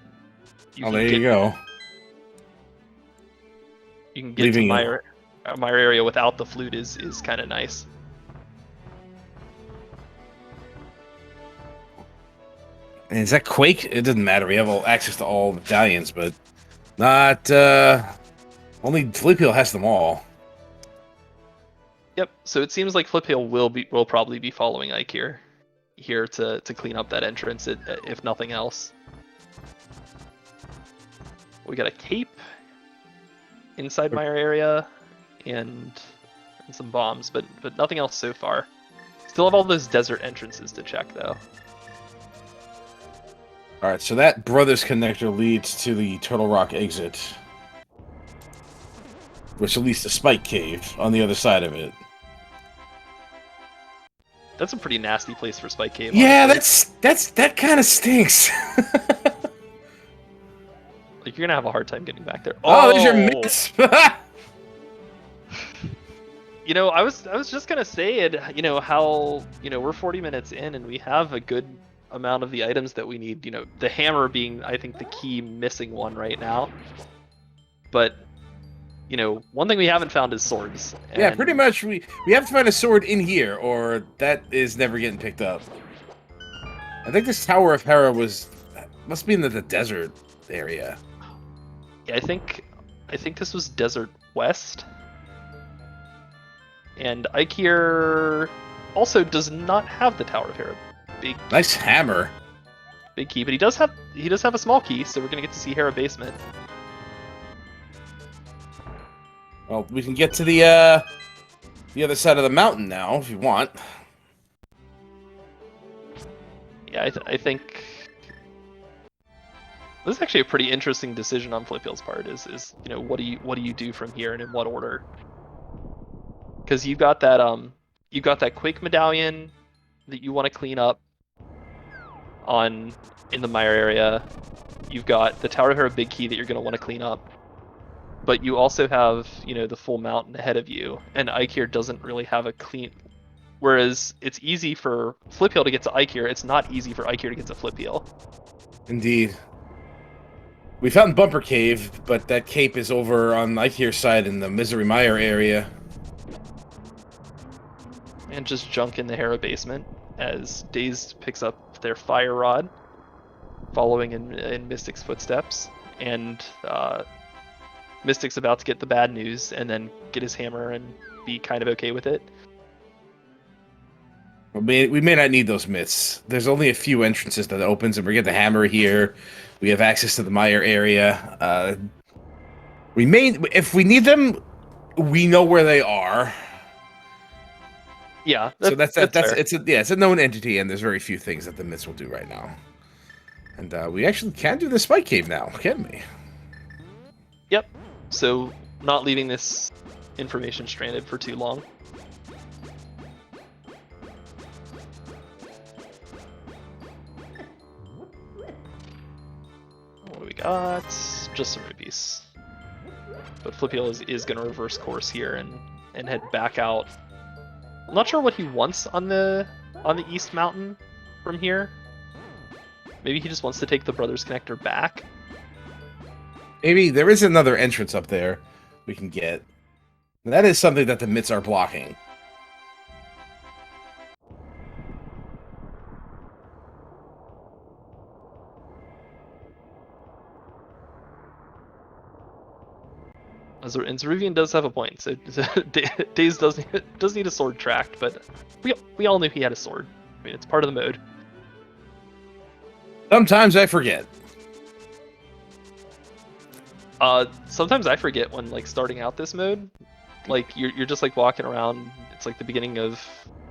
you there you go. You can get to Meyer area without the flute is kind of nice. And is that Quake? It doesn't matter. We have access to all medallions, but not only Fliphill has them all. Yep. So it seems like Fliphill will probably be following Ike here to clean up that entrance, if nothing else. We got a cape inside Meyer area and some bombs, but nothing else so far. Still have all those desert entrances to check though. All right, so that Brothers Connector leads to the Turtle Rock exit, which leads to Spike Cave on the other side of it. That's a pretty nasty place for Spike Cave. Yeah, honestly. that kind of stinks. Like you're gonna have a hard time getting back there. Oh, there's your mitts. You know, I was just gonna say it. You know how we're 40 minutes in and we have a good amount of the items that we need. You know, the hammer being I think the key missing one right now. But one thing we haven't found is swords. Yeah, pretty much we have to find a sword in here, or that is never getting picked up. I think this Tower of Hera must be in the desert area. Yeah, I think this was Desert West. And Ike here also does not have the Tower of Hera. Nice hammer. Big key, but he does have a small key, so we're gonna get to see Hera basement. Well, we can get to the other side of the mountain now if you want. Yeah, I think this is actually a pretty interesting decision on Flipill's part. Is what do you do from here and in what order? Because you got that Quake medallion that you want to clean up in the Meyer area. You've got the Tower of Hera big key that you're going to want to clean up. But you also have, the full mountain ahead of you, and Ike here doesn't really have a clean. Whereas it's easy for Fliphill to get to Ike here, it's not easy for Ike here to get to Fliphill. Indeed. We found Bumper Cave, but that cape is over on Ike here's side in the Misery Mire area. And just junk in the Hera basement as Dazed picks up their fire rod, following in Mystic's footsteps, and Mystic's about to get the bad news and then get his hammer and be kind of okay with it. We may not need those myths. There's only a few entrances that opens, and we get the hammer here. We have access to the Meyer area. If we need them, we know where they are. Yeah, it's a known entity, and there's very few things that the myths will do right now. And we actually can do the Spike Cave now, can we? Yep. So not leaving this information stranded for too long. What do we got? Just some rupees. But Flipeel is going to reverse course here and head back out. I'm not sure what he wants on the East Mountain from here. Maybe he just wants to take the Brothers Connector back. Maybe there is another entrance up there we can get. And that is something that the mitts are blocking. And Zeruvian does have a point. So Daze does need a sword tracked, but we all knew he had a sword. I mean, it's part of the mode. Sometimes I forget. Sometimes I forget when like starting out this mode, like you're just like walking around. It's like the beginning of,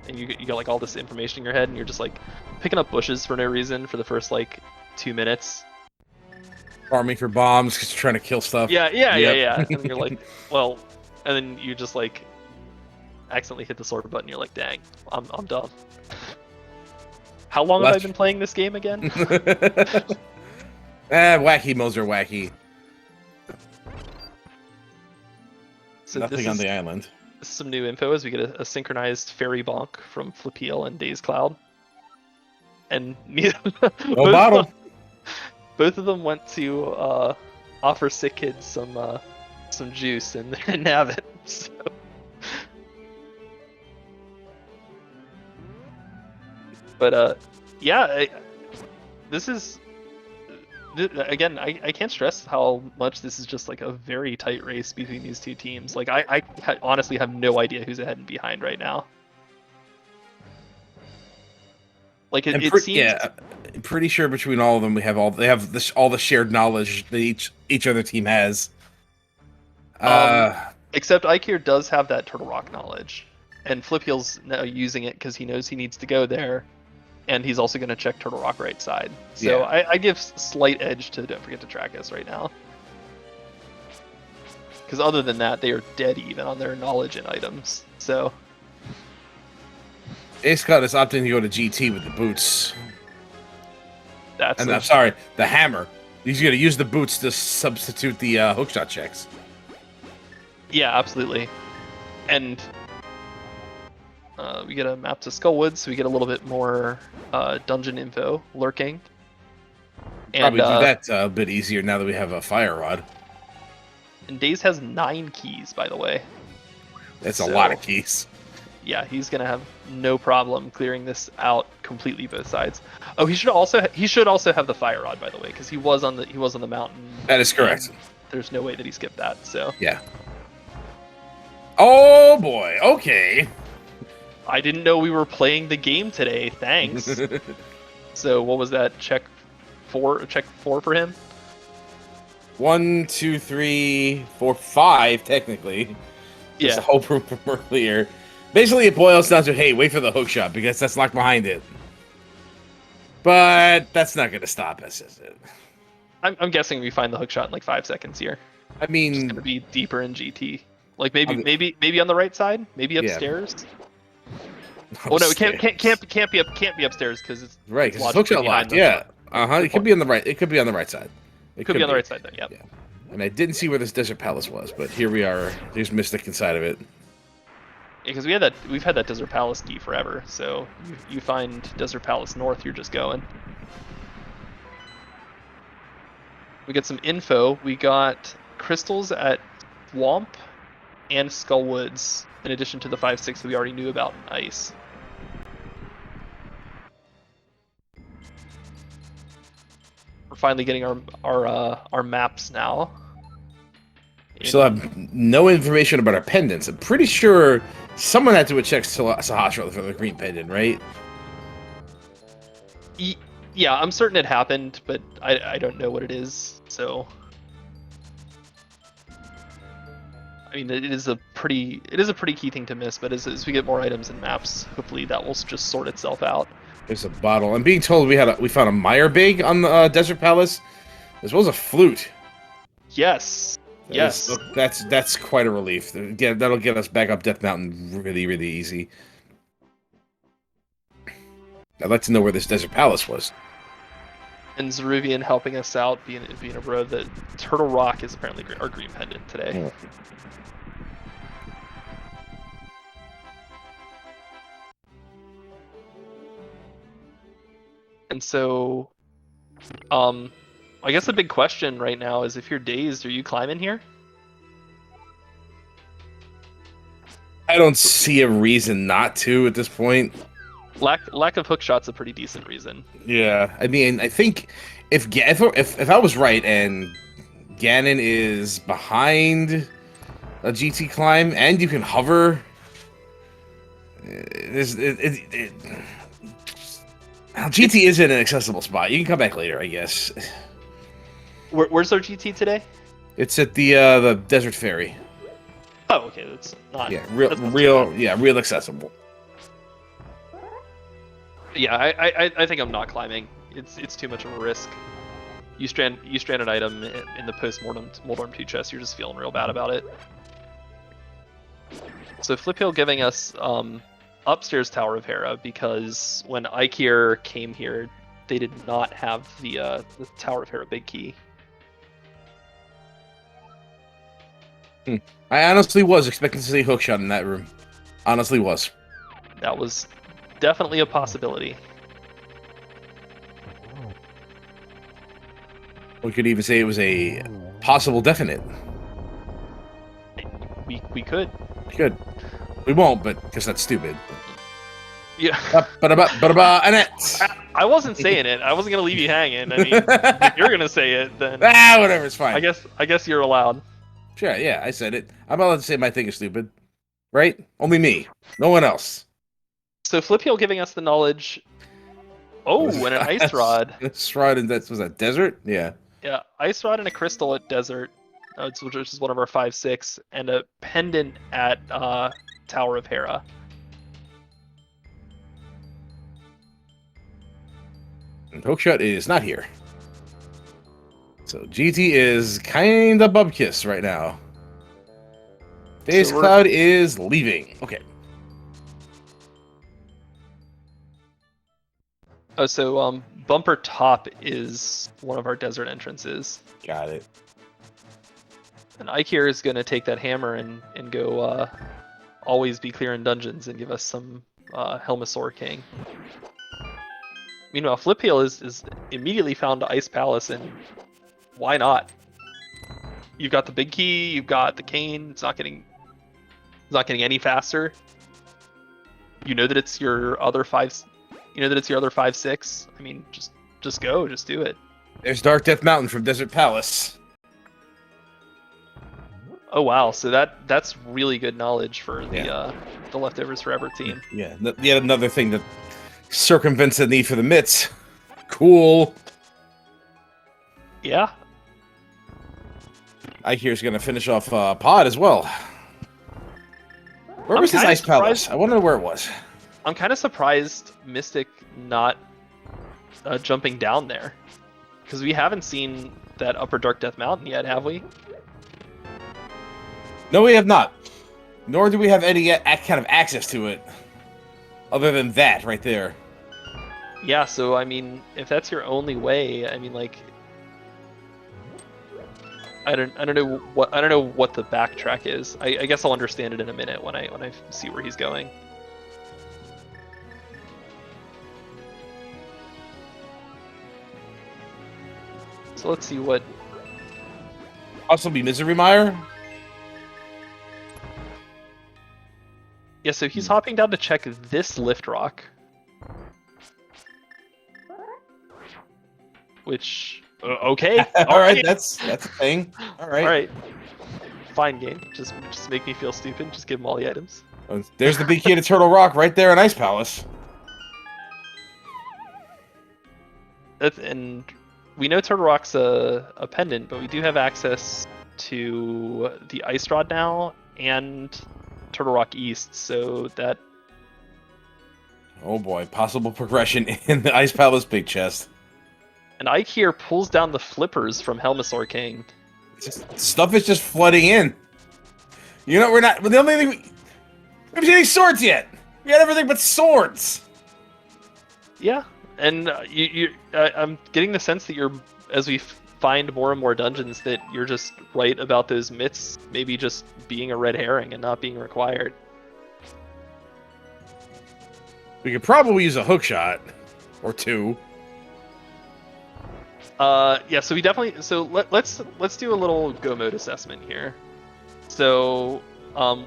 and you got like all this information in your head, and you're just like picking up bushes for no reason for the first like 2 minutes. Farming for bombs because you're trying to kill stuff. Yeah. And then you're like, well, and then you just like accidentally hit the sword button. You're like, dang, I'm done. How long have I been playing this game again? Wacky modes are wacky. So nothing on the island. This is some new info as we get a synchronized fairy bonk from Flipeel and Daze Cloud. And no bottle. Both of them went to offer sick kids some juice and they didn't have it. So. But yeah, this is again. I can't stress how much this is just like a very tight race between these two teams. Like I honestly have no idea who's ahead and behind right now. Like it seems. Yeah, I'm pretty sure between all of them, they have all the shared knowledge that each other team has. Except Ikir does have that Turtle Rock knowledge, and Flipheel's now using it because he knows he needs to go there, and he's also going to check Turtle Rock right side. So yeah. I give slight edge to Don't Forget to Track Us right now. Because other than that, they are dead even on their knowledge and items. So. Ace Scott is opting to go to GT with the boots. I'm sorry, the hammer. He's going to use the boots to substitute the hookshot checks. Yeah, absolutely. And we get a map to Skullwood, so we get a little bit more dungeon info lurking. And, probably do that a bit easier now that we have a fire rod. And Daze has 9 keys, by the way. That's a lot of keys. Yeah, he's gonna have no problem clearing this out completely both sides. Oh, he should also have the fire rod, by the way, because he was on the mountain. That is correct. There's no way that he skipped that. So yeah. Oh boy. Okay. I didn't know we were playing the game today. Thanks. So what was that? Check 4 for him. 1, 2, 3, 4, 5 technically. Just yeah. A whole room from earlier. Basically, it boils down to, hey, wait for the hook shot, because that's locked behind it. But that's not going to stop us, is it? I'm guessing we find the hook shot in like 5 seconds here. I mean... It's going to be deeper in GT. Like maybe on the right side? Maybe upstairs? Yeah. Oh no, it can't be upstairs because it's... Right, because it's hook shot locked, yeah. It could be on the right. It could be on the right side. It could be on the right side then, yep. Yeah. And I didn't see where this Desert Palace was, but here we are. There's Mystic inside of it. Because we've had that Desert Palace key forever, so you find Desert Palace North, you're just going. We get some info. We got crystals at Swamp and Skullwoods, in addition to the 5-6 that we already knew about in Ice. We're finally getting our maps now. We still have no information about our pendants. I'm pretty sure someone had to check Sahasra for the green pendant, right? Yeah, I'm certain it happened, but I don't know what it is, so... I mean, it is a pretty key thing to miss, but as we get more items and maps, hopefully that will just sort itself out. There's a bottle. I'm being told we found a Meyer Big on the Desert Palace, as well as a flute. Yes. Yes. That's quite a relief. That'll get us back up Death Mountain really, really easy. I'd like to know where this Desert Palace was. And Zeruvian helping us out, being a bro. That Turtle Rock is apparently our green pendant today. Yeah. And so, I guess the big question right now is, if you're dazed, are you climbing here? I don't see a reason not to at this point. Lack of hook shot's a pretty decent reason. Yeah, I mean, I think if I was right and Ganon is behind a GT climb and you can hover, GT is in an accessible spot. You can come back later, I guess. Where's our GT today? It's at the Desert Ferry. Oh, okay, that's not. Yeah, that's not real accessible. Yeah, I think I'm not climbing. It's too much of a risk. You strand an item in the post-mortem 2 chest, you're just feeling real bad about it. So Flip Hill giving us upstairs Tower of Hera, because when Ikir came here, they did not have the Tower of Hera big key. I honestly was expecting to see hookshot in that room. Honestly was. That was definitely a possibility. We could even say it was a possible definite. We could. Good. We won't, but because that's stupid. Yeah. Annette. I wasn't saying it. I wasn't gonna leave you hanging. I mean, if you're gonna say it, then whatever, it's fine. I guess you're allowed. Sure, yeah, I said it. I'm allowed to say my thing is stupid, right? Only me, no one else. So Flip Heel giving us the knowledge. Oh, and an ice rod. Ice rod, and was that desert? Yeah. Yeah, ice rod and a crystal at desert, which is one of our 5/6, and a pendant at Tower of Hera. And hookshot is not here. So GT is kind of bubkiss right now. Daze Cloud is leaving. Okay. Oh, so Bumper Top is one of our desert entrances. Got it. And Ikir is going to take that hammer and go always be clear in dungeons and give us some Helmasaur King. Meanwhile, Flip Heel is immediately found Ice Palace, and why not? You've got the big key, you've got the cane. It's not getting any faster. You know that it's your other 5. You know that it's your other 5/6. I mean, just go, just do it. There's Dark Death Mountain from Desert Palace. Oh wow, so that's really good knowledge for the Leftovers Forever team. Yeah, yet another thing that circumvents the need for the mitts. Cool. Yeah. Ikir's gonna finish off Pod as well. Where was this Ice Palace? I wonder where it was. I'm kind of surprised Mystic not jumping down there, because we haven't seen that Upper Dark Death Mountain yet, have we? No, we have not. Nor do we have any kind of access to it, other than that right there. Yeah, so I mean, if that's your only way, I mean, like, I don't know what the backtrack is. I guess I'll understand it in a minute when I see where he's going. So let's see what. Also, be Misery Mire. Yeah, so he's hopping down to check this lift rock, which okay. All right, that's a thing. All right. All right. Fine game. Just make me feel stupid. Just give him all the items. There's the big key to Turtle Rock right there in Ice Palace. And we know Turtle Rock's a pendant, but we do have access to the Ice Rod now and Turtle Rock East, so that... Oh boy, possible progression in the Ice Palace big chest. And Ike here pulls down the flippers from Helmasaur King. Stuff is just flooding in. You know, we're the only thing we haven't seen any swords yet. We got everything but swords. Yeah, and I'm getting the sense that as we find more and more dungeons, that you're just right about those myths maybe just being a red herring and not being required. We could probably use a hook shot or two. Yeah, so we definitely let's do a little go mode assessment here. So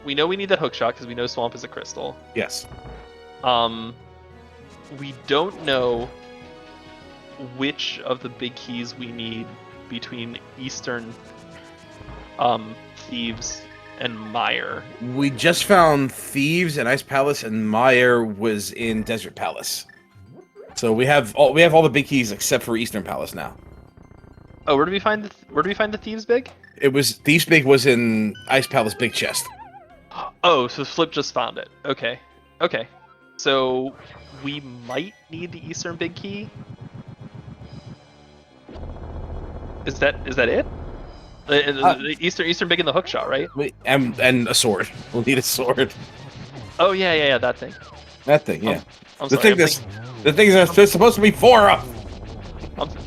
we know we need that hook shot because we know swamp is a crystal. Yes. We don't know which of the big keys we need between Eastern Thieves and Mire. We just found Thieves and Ice Palace, and Mire was in Desert Palace. So we have all the big keys except for Eastern Palace now. Oh, where do we find the Thieves big? It was Thieves big was in Ice Palace big chest. Oh, so Flip just found it. Okay. Okay. So we might need the Eastern big key. Is that it? The Eastern big in the hook shot, right? And a sword. We'll need a sword. Oh yeah, that thing. That thing, yeah. I'm the sorry, thing there's supposed to be 4 of.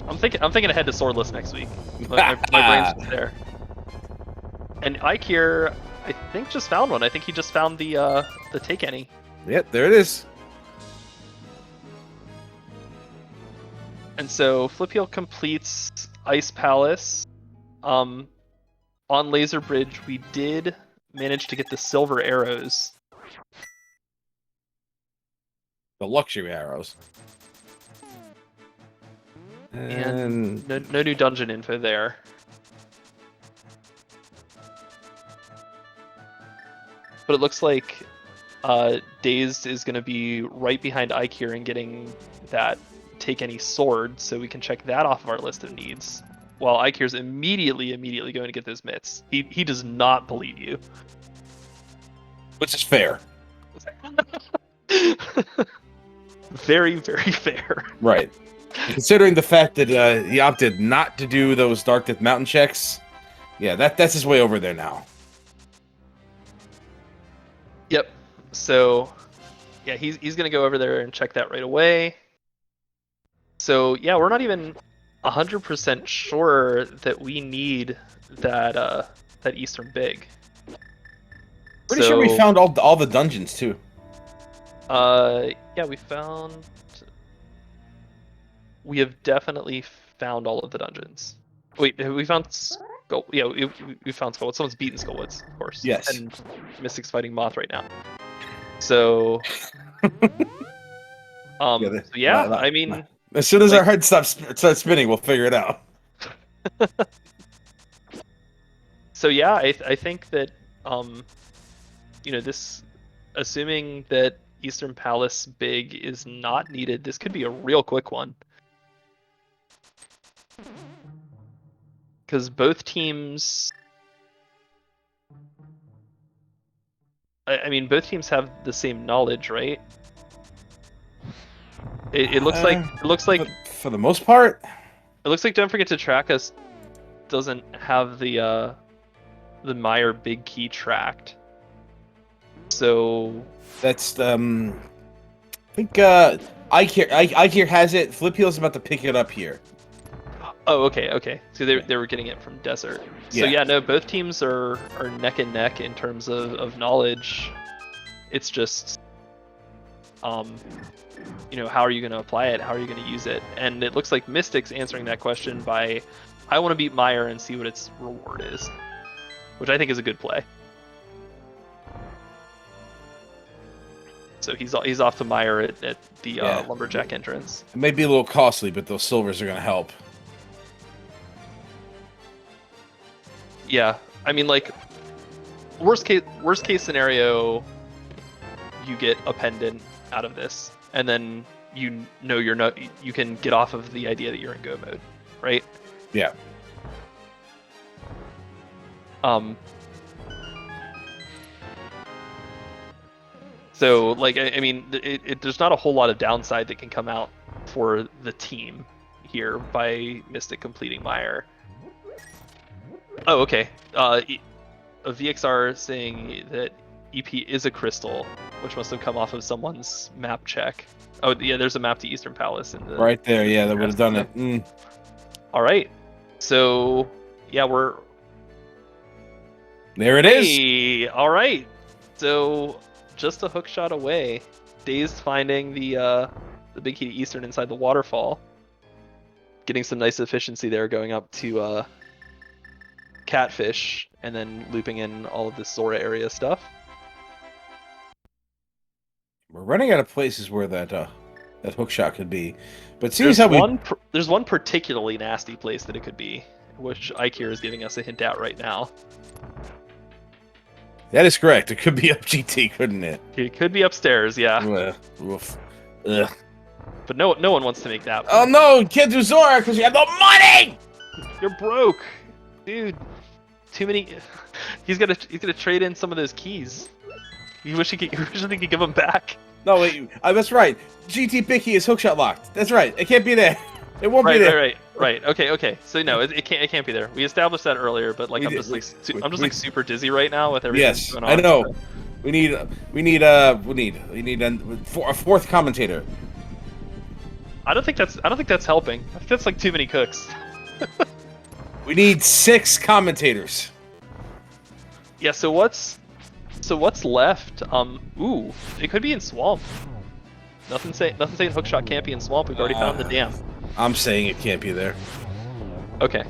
I'm thinking ahead to swordless next week. My brain's just there. And Ike here, I think just found one. I think he just found the take any. Yep, there it is. And so Flipheel completes Ice Palace. On Laser Bridge, we did manage to get the silver arrows. The luxury arrows. And no new dungeon info there. But it looks like Dazed is going to be right behind Ike here and getting that take any sword, so we can check that off of our list of needs. While Ike here's immediately going to get those mitts. He does not believe you. Which is fair. Very, very fair. Right. Considering the fact that he opted not to do those Dark Death Mountain checks, yeah, that's his way over there now. Yep. So, yeah, he's gonna go over there and check that right away. So yeah, we're not even 100% sure that we need that Eastern big. Pretty sure we found all the dungeons too. Yeah, we have definitely found all of the dungeons. Wait, have we found Skull? Yeah, we found Skullwoods. Someone's beaten Skullwoods, of course. Yes. And Mystic's fighting Moth right now. So, I mean, as soon as our head starts spinning, we'll figure it out. So yeah, I think that this, assuming that Eastern Palace big is not needed, this could be a real quick one. Because both teams, I mean, both teams have the same knowledge, right? It looks like for the most part, it looks like Don't Forget to Track Us doesn't have the Mire big key tracked. So that's I think Ike here has it. Flipheel's about to pick it up here. Oh, okay. So they were getting it from Desert. So yeah, no, both teams are neck and neck in terms of knowledge. It's just how are you going to apply it? How are you going to use it? And it looks like Mystic's answering that question by, I want to beat Mire and see what its reward is, which I think is a good play. So he's off to Mire at the Lumberjack entrance. It may be a little costly, but those silvers are going to help. Yeah, I mean, like, worst case scenario, you get a pendant out of this, and then you can get off of the idea that you're in go mode, right? Yeah. So, like, I mean, there's not a whole lot of downside that can come out for the team here by Mystic completing Mire. Oh, okay. A VXR saying that EP is a crystal, which must have come off of someone's map check. Oh, yeah, there's a map to Eastern Palace in the Right there, yeah, that would have done it. All right. So, yeah, There it is. Hey, all right. So, just a hook shot away. Dazed finding the big key to Eastern inside the waterfall. Getting some nice efficiency there, going up to Catfish, and then looping in all of this Zora area stuff. We're running out of places where that hook shot could be, but seems how there's one particularly nasty place that it could be, which Ikir is giving us a hint at right now. That is correct. It could be up GT, couldn't it? It could be upstairs, yeah. Oof. Ugh. But no one wants to make that one. Oh no, you can't do Zora because you have no money. You're broke, dude. Too many. He's gonna trade in some of those keys. You wish he could give them back. No, wait. That's right. GT Picky is hookshot locked. That's right. It can't be there. It won't be there. Right. Okay. So no, it can't be there. We established that earlier, but like I'm just super dizzy right now with everything going on. Yes, I know. So. We need a fourth commentator. I don't think that's helping. I think that's like too many cooks. We need 6 commentators. Yeah. So what's left? Ooh, it could be in Swamp. Nothing saying hookshot can't be in Swamp. We've already found the dam. I'm saying it can't be there. Okay.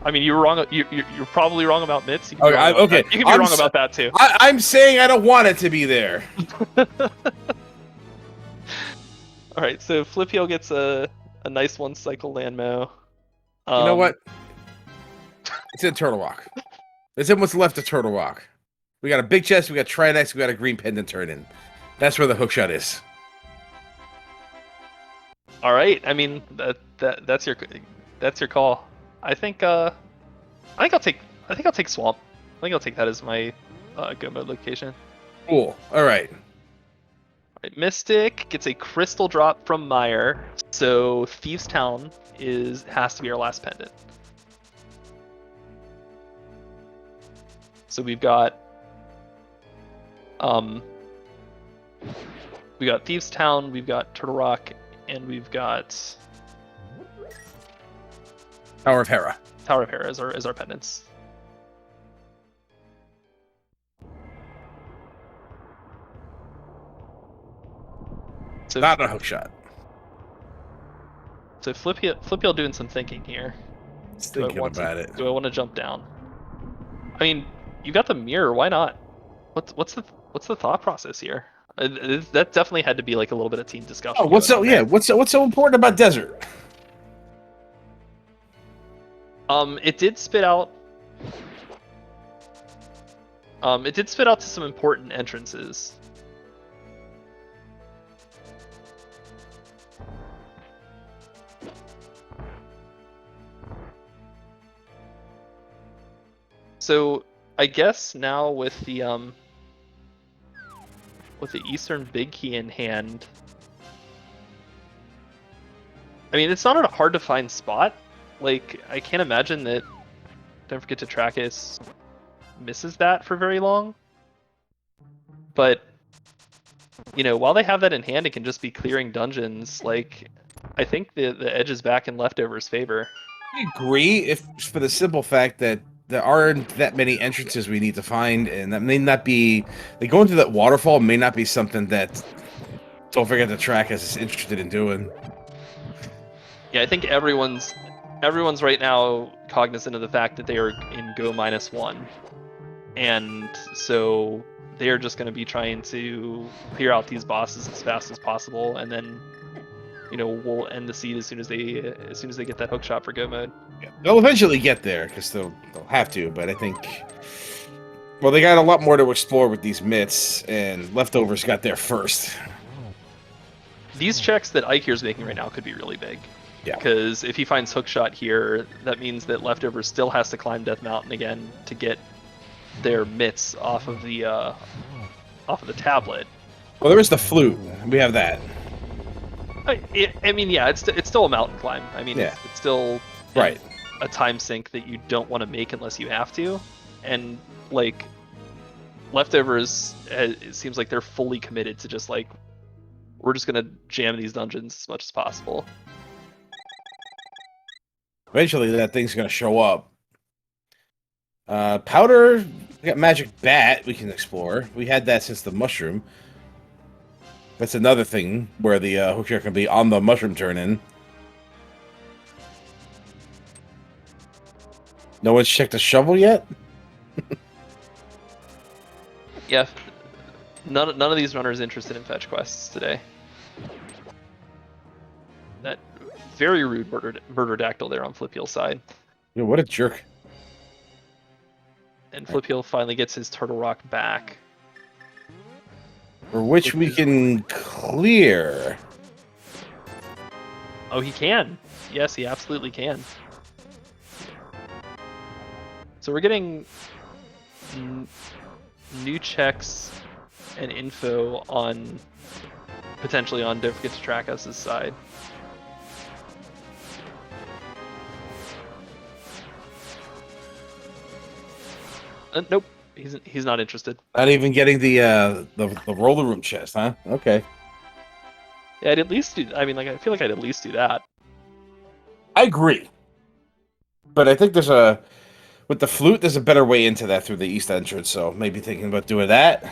I mean, you were wrong. You're probably wrong about Mitts. You Okay. You can be wrong about that too. I'm saying I don't want it to be there. All right. So Flipio gets a nice 1 cycle landmo. You know what? It's in Turtle Rock. It's in what's left of Turtle Rock. We got a big chest, we got Trinex, we got a green pendant turn in. That's where the hookshot is. All right. I mean, that's your call. I think I'll take Swamp. I think I'll take that as my go mode location. Cool. All right. Mystic gets a crystal drop from Meyer, so Thieves Town has to be our last pendant. So we've got Thieves Town, we've got Turtle Rock, and we've got Tower of Hera. Tower of Hera as our pendants. So not a hookshot. So Flipio doing some thinking here. Thinking about it. Do I want to jump down? I mean, you got the mirror. Why not? What's the thought process here? That definitely had to be like a little bit of team discussion. Oh, what's so important about desert? It did spit out. It did spit out to some important entrances. So I guess now with the Eastern big key in hand, I mean, it's not a hard to find spot. Like, I can't imagine that Don't Forget to Trackus misses that for very long. But, you know, while they have that in hand, it can just be clearing dungeons. Like, I think the edge is back in Leftover's favor. I agree, if for the simple fact that there aren't that many entrances we need to find, and that may not be... Like, going through that waterfall may not be something that Don't Forget to Trackus is interested in doing. Yeah, I think everyone's right now cognizant of the fact that they are in go -1. And so they're just going to be trying to clear out these bosses as fast as possible, and then, you know, we'll end the seed as soon as they get that hook shot for go mode. Yeah, they'll eventually get there because they'll have to, but I think, well, they got a lot more to explore with these myths, and Leftovers got there first. These checks that Ikir's making right now could be really big. Yeah. Because if he finds hookshot here, that means that Leftovers still has to climb Death Mountain again to get their mitts off of the tablet. Well, there is the flute. We have that. I mean, yeah, it's still a mountain climb. I mean, yeah. it's still right. a time sink that you don't want to make unless you have to, and like Leftovers, it seems like they're fully committed to just like, we're just gonna jam these dungeons as much as possible. Eventually, that thing's gonna show up. Powder, we got magic bat we can explore. We had that since the mushroom. That's another thing where the hookshot can be on the mushroom turn-in. No one's checked the shovel yet? Yeah, none of these runners interested in fetch quests today. That very rude murder-dactyl there on Flipheel's side. Yeah, what a jerk. And Flipeel finally gets his Turtle Rock back. For which we can clear. Oh, he can. Yes, he absolutely can. So we're getting new checks and info on potentially on Don't Forget to Track Us's side. Nope, he's not interested. Not even getting the roller room chest, huh? Okay. Yeah, I'd at least do. I mean, like, I feel like I'd at least do that. I agree, but I think there's with the flute, there's a better way into that through the east entrance. So maybe thinking about doing that.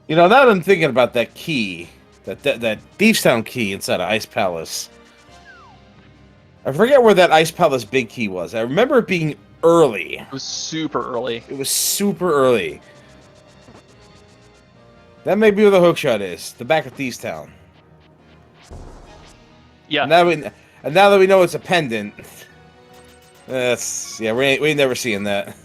You know, now that I'm thinking about that key, that Thiefstown key inside of Ice Palace. I forget where that Ice Palace big key was. I remember it being early. It was super early. It was super early. That may be where the hookshot is. The back of Thiefstown. Yeah. And now that we know it's a pendant, we ain't never seeing that.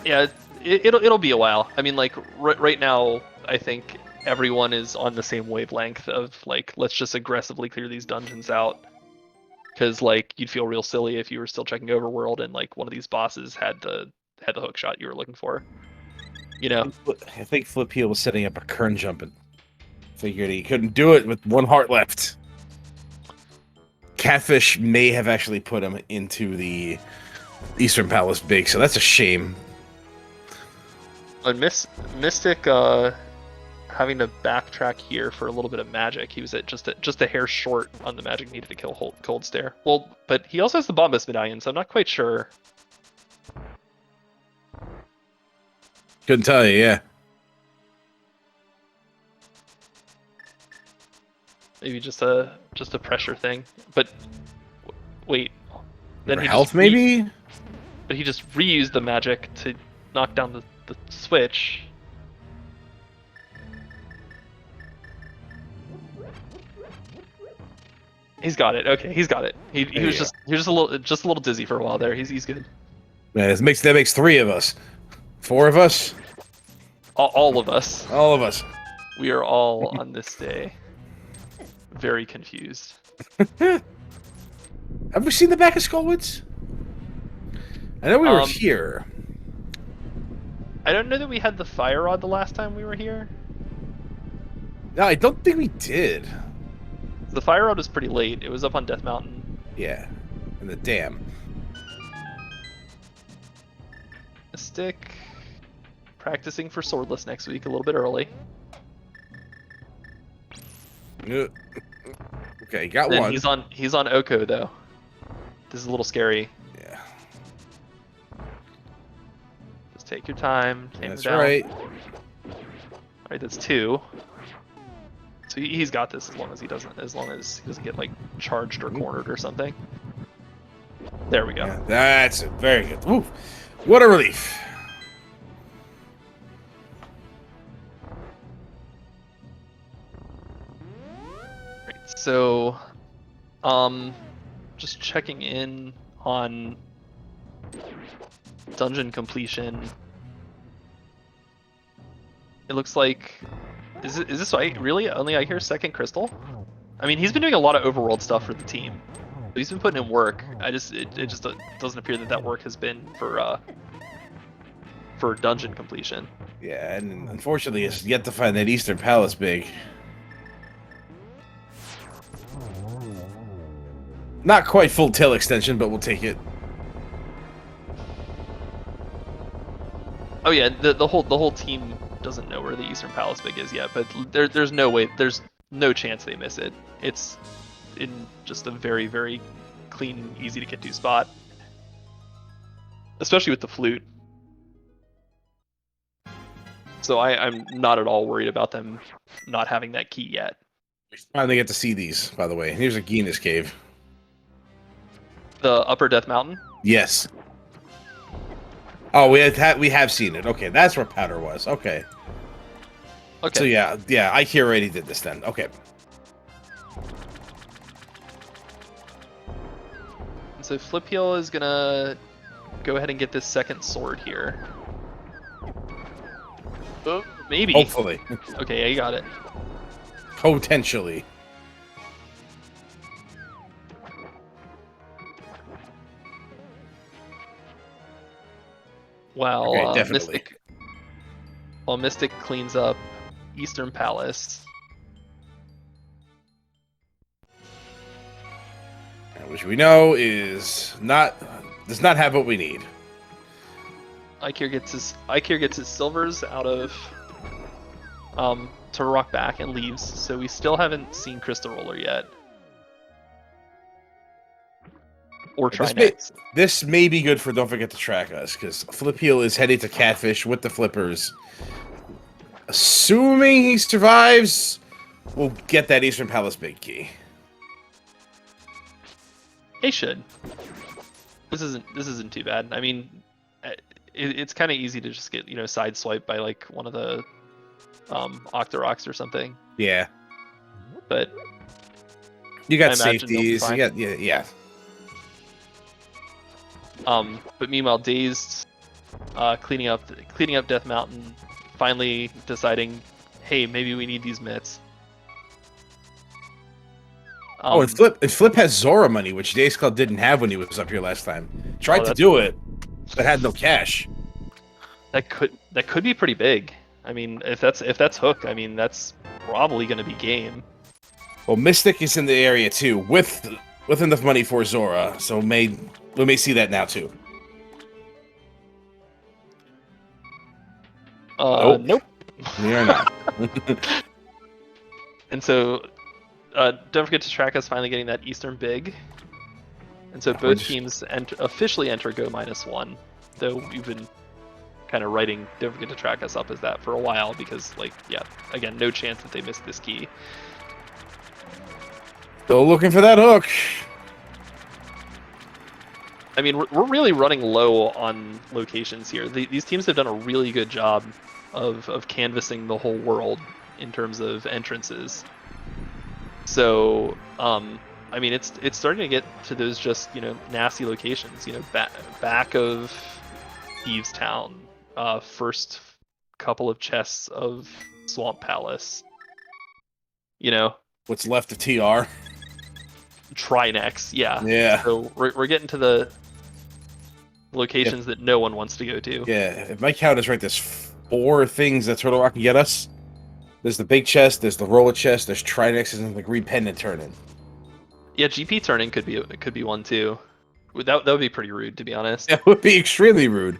Yeah, it'll be a while. I mean, like right now, I think everyone is on the same wavelength of like, let's just aggressively clear these dungeons out, because like you'd feel real silly if you were still checking Overworld and like one of these bosses had the hook shot you were looking for. You know, I think Flipeel was setting up a kern jump and figured he couldn't do it with one heart left. Catfish may have actually put him into the Eastern Palace big, so that's a shame. And Mystic having to backtrack here for a little bit of magic. He was at just a hair short on the magic needed to kill Cold Stare. Well, but he also has the Bombus Medallion, so I'm not quite sure. Couldn't tell you, yeah. Maybe just a pressure thing. But wait, then he health maybe. But he just reused the magic to knock down the switch. He's got it. Okay, he's got it. He was just a little dizzy for a while there. He's good. Man, that makes 3 of us. 4 of us. All of us. All of us. We are all on this day very confused. Have we seen the back of Skullwoods? I know we were here. I don't know that we had the fire rod the last time we were here. No, I don't think we did. The fire rod was pretty late. It was up on Death Mountain. Yeah, and the dam. Mystic practicing for Swordless next week a little bit early. Okay, got then one. He's on Oko though. This is a little scary. Yeah. Just take your time. That's right. All right, that's 2. So he's got this as long as he doesn't get like charged or cornered or something. There we go. Yeah, that's very good. Ooh, what a relief. Right, so just checking in on dungeon completion. It looks like is this really only I hear second crystal? I mean, he's been doing a lot of overworld stuff for the team. He's been putting in work. It just doesn't appear that work has been for for dungeon completion. Yeah, and unfortunately, it's yet to find that Eastern Palace big. Not quite full tail extension, but we'll take it. Oh yeah, the whole team doesn't know where the Eastern Palace big is yet, but there's no way, there's no chance they miss it. It's in just a very, very clean, easy to get to spot, especially with the flute. So I'm not at all worried about them not having that key yet. We finally get to see these, by the way. Here's a Genis cave. The Upper Death Mountain? Yes. Oh, we have seen it. Okay, that's where Powder was. Okay. Okay. So yeah, Ike already did this then. Okay. So Flip Heel is gonna go ahead and get this second sword here. Oh, maybe. Hopefully. Okay, yeah, you got it. Potentially. While Okay, definitely. Mystic cleans up Eastern Palace. Which we know does not have what we need. Ike here gets his silvers out of to rock back and leaves, so we still haven't seen Crystal Roller yet. Or Trinex. This may be good for Don't Forget to Track Us, because Flip Heel is heading to Catfish with the flippers. Assuming he survives, we'll get that Eastern Palace big key. They should. This isn't too bad. I mean, it's kind of easy to just get sideswiped by like one of the Octoroks or something. Yeah. But you got safeties. You got yeah. But meanwhile, Dazed, cleaning up Death Mountain, finally deciding, hey, maybe we need these mitts. And Flip has Zora money, which Days Club didn't have when he was up here last time. Tried to do it, but had no cash. That could be pretty big. I mean, if that's Hook, I mean that's probably going to be game. Well, Mystic is in the area too, with enough money for Zora, so we may see that now too. Nope. We are not. And so, Don't Forget to Track Us finally getting that Eastern big. And so both teams officially enter Go -1, though we've been kind of writing Don't Forget to Track Us up as that for a while because, again, no chance that they missed this key. Still looking for that hook. I mean, we're really running low on locations here. These teams have done a really good job of canvassing the whole world in terms of entrances. So, I mean, it's starting to get to those just nasty locations. Back of Thieves Town, first couple of chests of Swamp Palace. What's left of TR. Trinex, yeah. Yeah. So we're getting to the locations that no one wants to go to. Yeah, if my count is right, there's 4 things that Turtle Rock can get us. There's the big chest, there's the roller chest, there's Trinexes, and the green pendant turning. Yeah, GP turning could be one too. That would be pretty rude, to be honest. That would be extremely rude.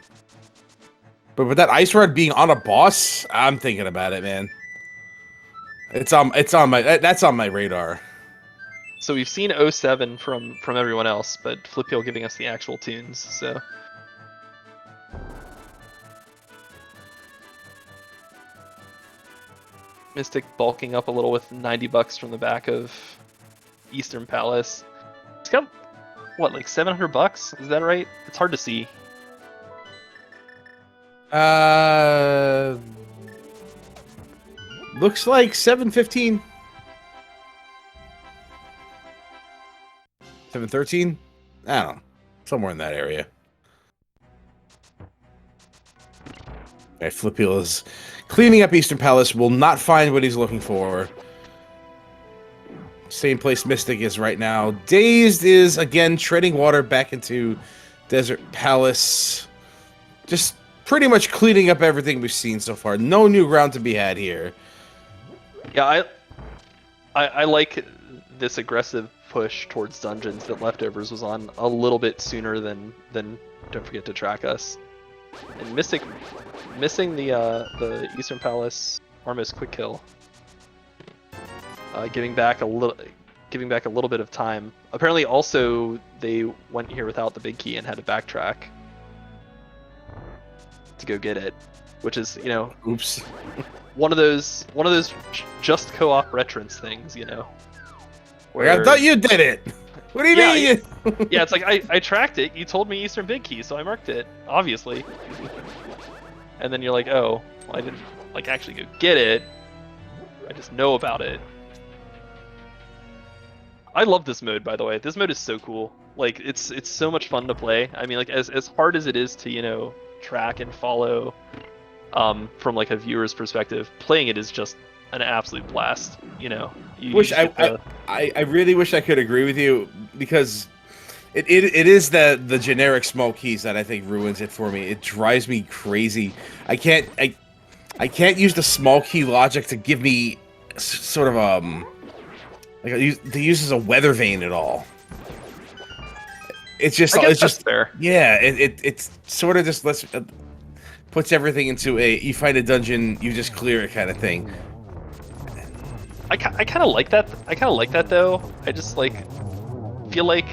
But with that ice rod being on a boss, I'm thinking about it, man. That's on my radar. So we've seen 07 from everyone else, but Flip Heel giving us the actual tunes, so. Mystic bulking up a little with $90 from the back of Eastern Palace. It's got, what, like $700? Is that right? It's hard to see. Looks like 715. 713? I don't know. Somewhere in that area. Alright, Flip Heel is cleaning up Eastern Palace. Will not find what he's looking for. Same place Mystic is right now. Dazed is, again, treading water back into Desert Palace. Just pretty much cleaning up everything we've seen so far. No new ground to be had here. Yeah, I like this aggressive push towards dungeons that Leftovers was on a little bit sooner than Don't Forget to Track Us. And missing the Eastern Palace Armis quick kill, giving back a little bit of time. Apparently, also they went here without the big key and had to backtrack to go get it, which is, you know, oops, one of those just co-op retrance things, you know. I thought you did it. What do you mean? Yeah, it's like I tracked it. You told me Eastern Big Key, so I marked it, obviously. And then you're like, oh, well, I didn't like actually go get it. I just know about it. I love this mode, by the way. This mode is so cool. Like, it's so much fun to play. I mean, like, as hard as it is to, you know, track and follow, from like a viewer's perspective, playing it is just an absolute blast. You know, I really wish I could agree with you, because it is the generic small keys that I think ruins it for me. It drives me crazy. I can't use the small key logic to give me sort of like to use as a weather vane at all. It's just fair. Yeah, it sort of just puts everything into you find a dungeon, you just clear it kind of thing. I kind of like that. I kind of like that though. I just like feel like,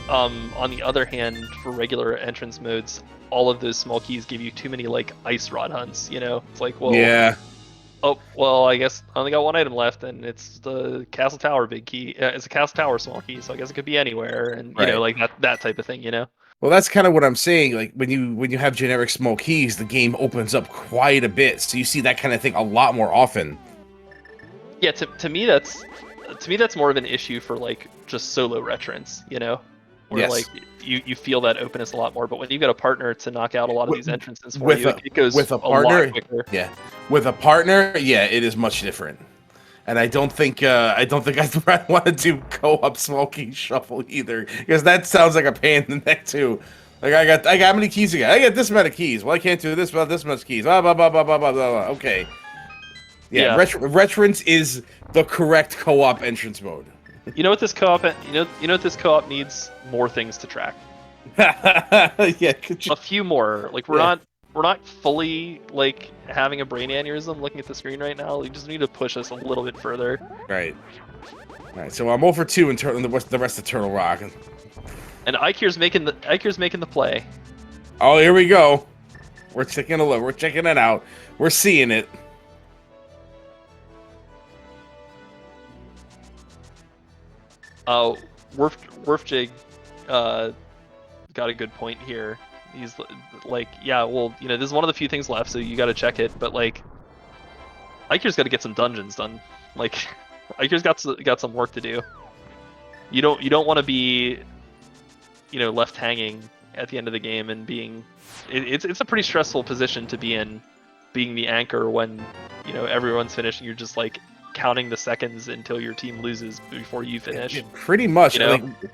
on the other hand, for regular entrance modes, all of those small keys give you too many like ice rod hunts. You know, it's like, well, yeah. Oh well, I guess I only got one item left, and it's the Castle Tower big key. It's a Castle Tower small key, so I guess it could be anywhere, and you know, like that type of thing. You know. Well, that's kind of what I'm saying. Like when you have generic small keys, the game opens up quite a bit, so you see that kind of thing a lot more often. Yeah, to me that's more of an issue for like just solo retrants, you know, where like you feel that openness a lot more. But when you've got a partner to knock out a lot of these entrances for you, it goes with a partner, lot quicker. Yeah, with a partner, yeah, it is much different. And I don't think I'd want to do co-op small key shuffle either, because that sounds like a pain in the neck too. Like I got how many keys you got? I got this amount of keys. Well, I can't do this without this much keys. Blah blah blah blah blah blah blah. Okay. Yeah. Retrance is the correct co-op entrance mode. You know what this co-op? You know what this co-op needs? More things to track. Yeah, a few more. Like we're not fully like having a brain aneurysm looking at the screen right now. We just need to push us a little bit further. Right. All right. So I'm 0 for 2 in the rest of Turtle Rock. And Ikir's making the play. Oh, here we go. We're checking a look. We're checking it out. We're seeing it. Werfjig got a good point here. He's like, yeah, well, you know, this is one of the few things left, so you got to check it. But like, Ikir's got to get some dungeons done. Like, Ikir's got some work to do. You don't want to be, you know, left hanging at the end of the game and being. It's a pretty stressful position to be in, being the anchor when, you know, everyone's finished and you're just like counting the seconds until your team loses before you finish. Pretty much. You know? Like,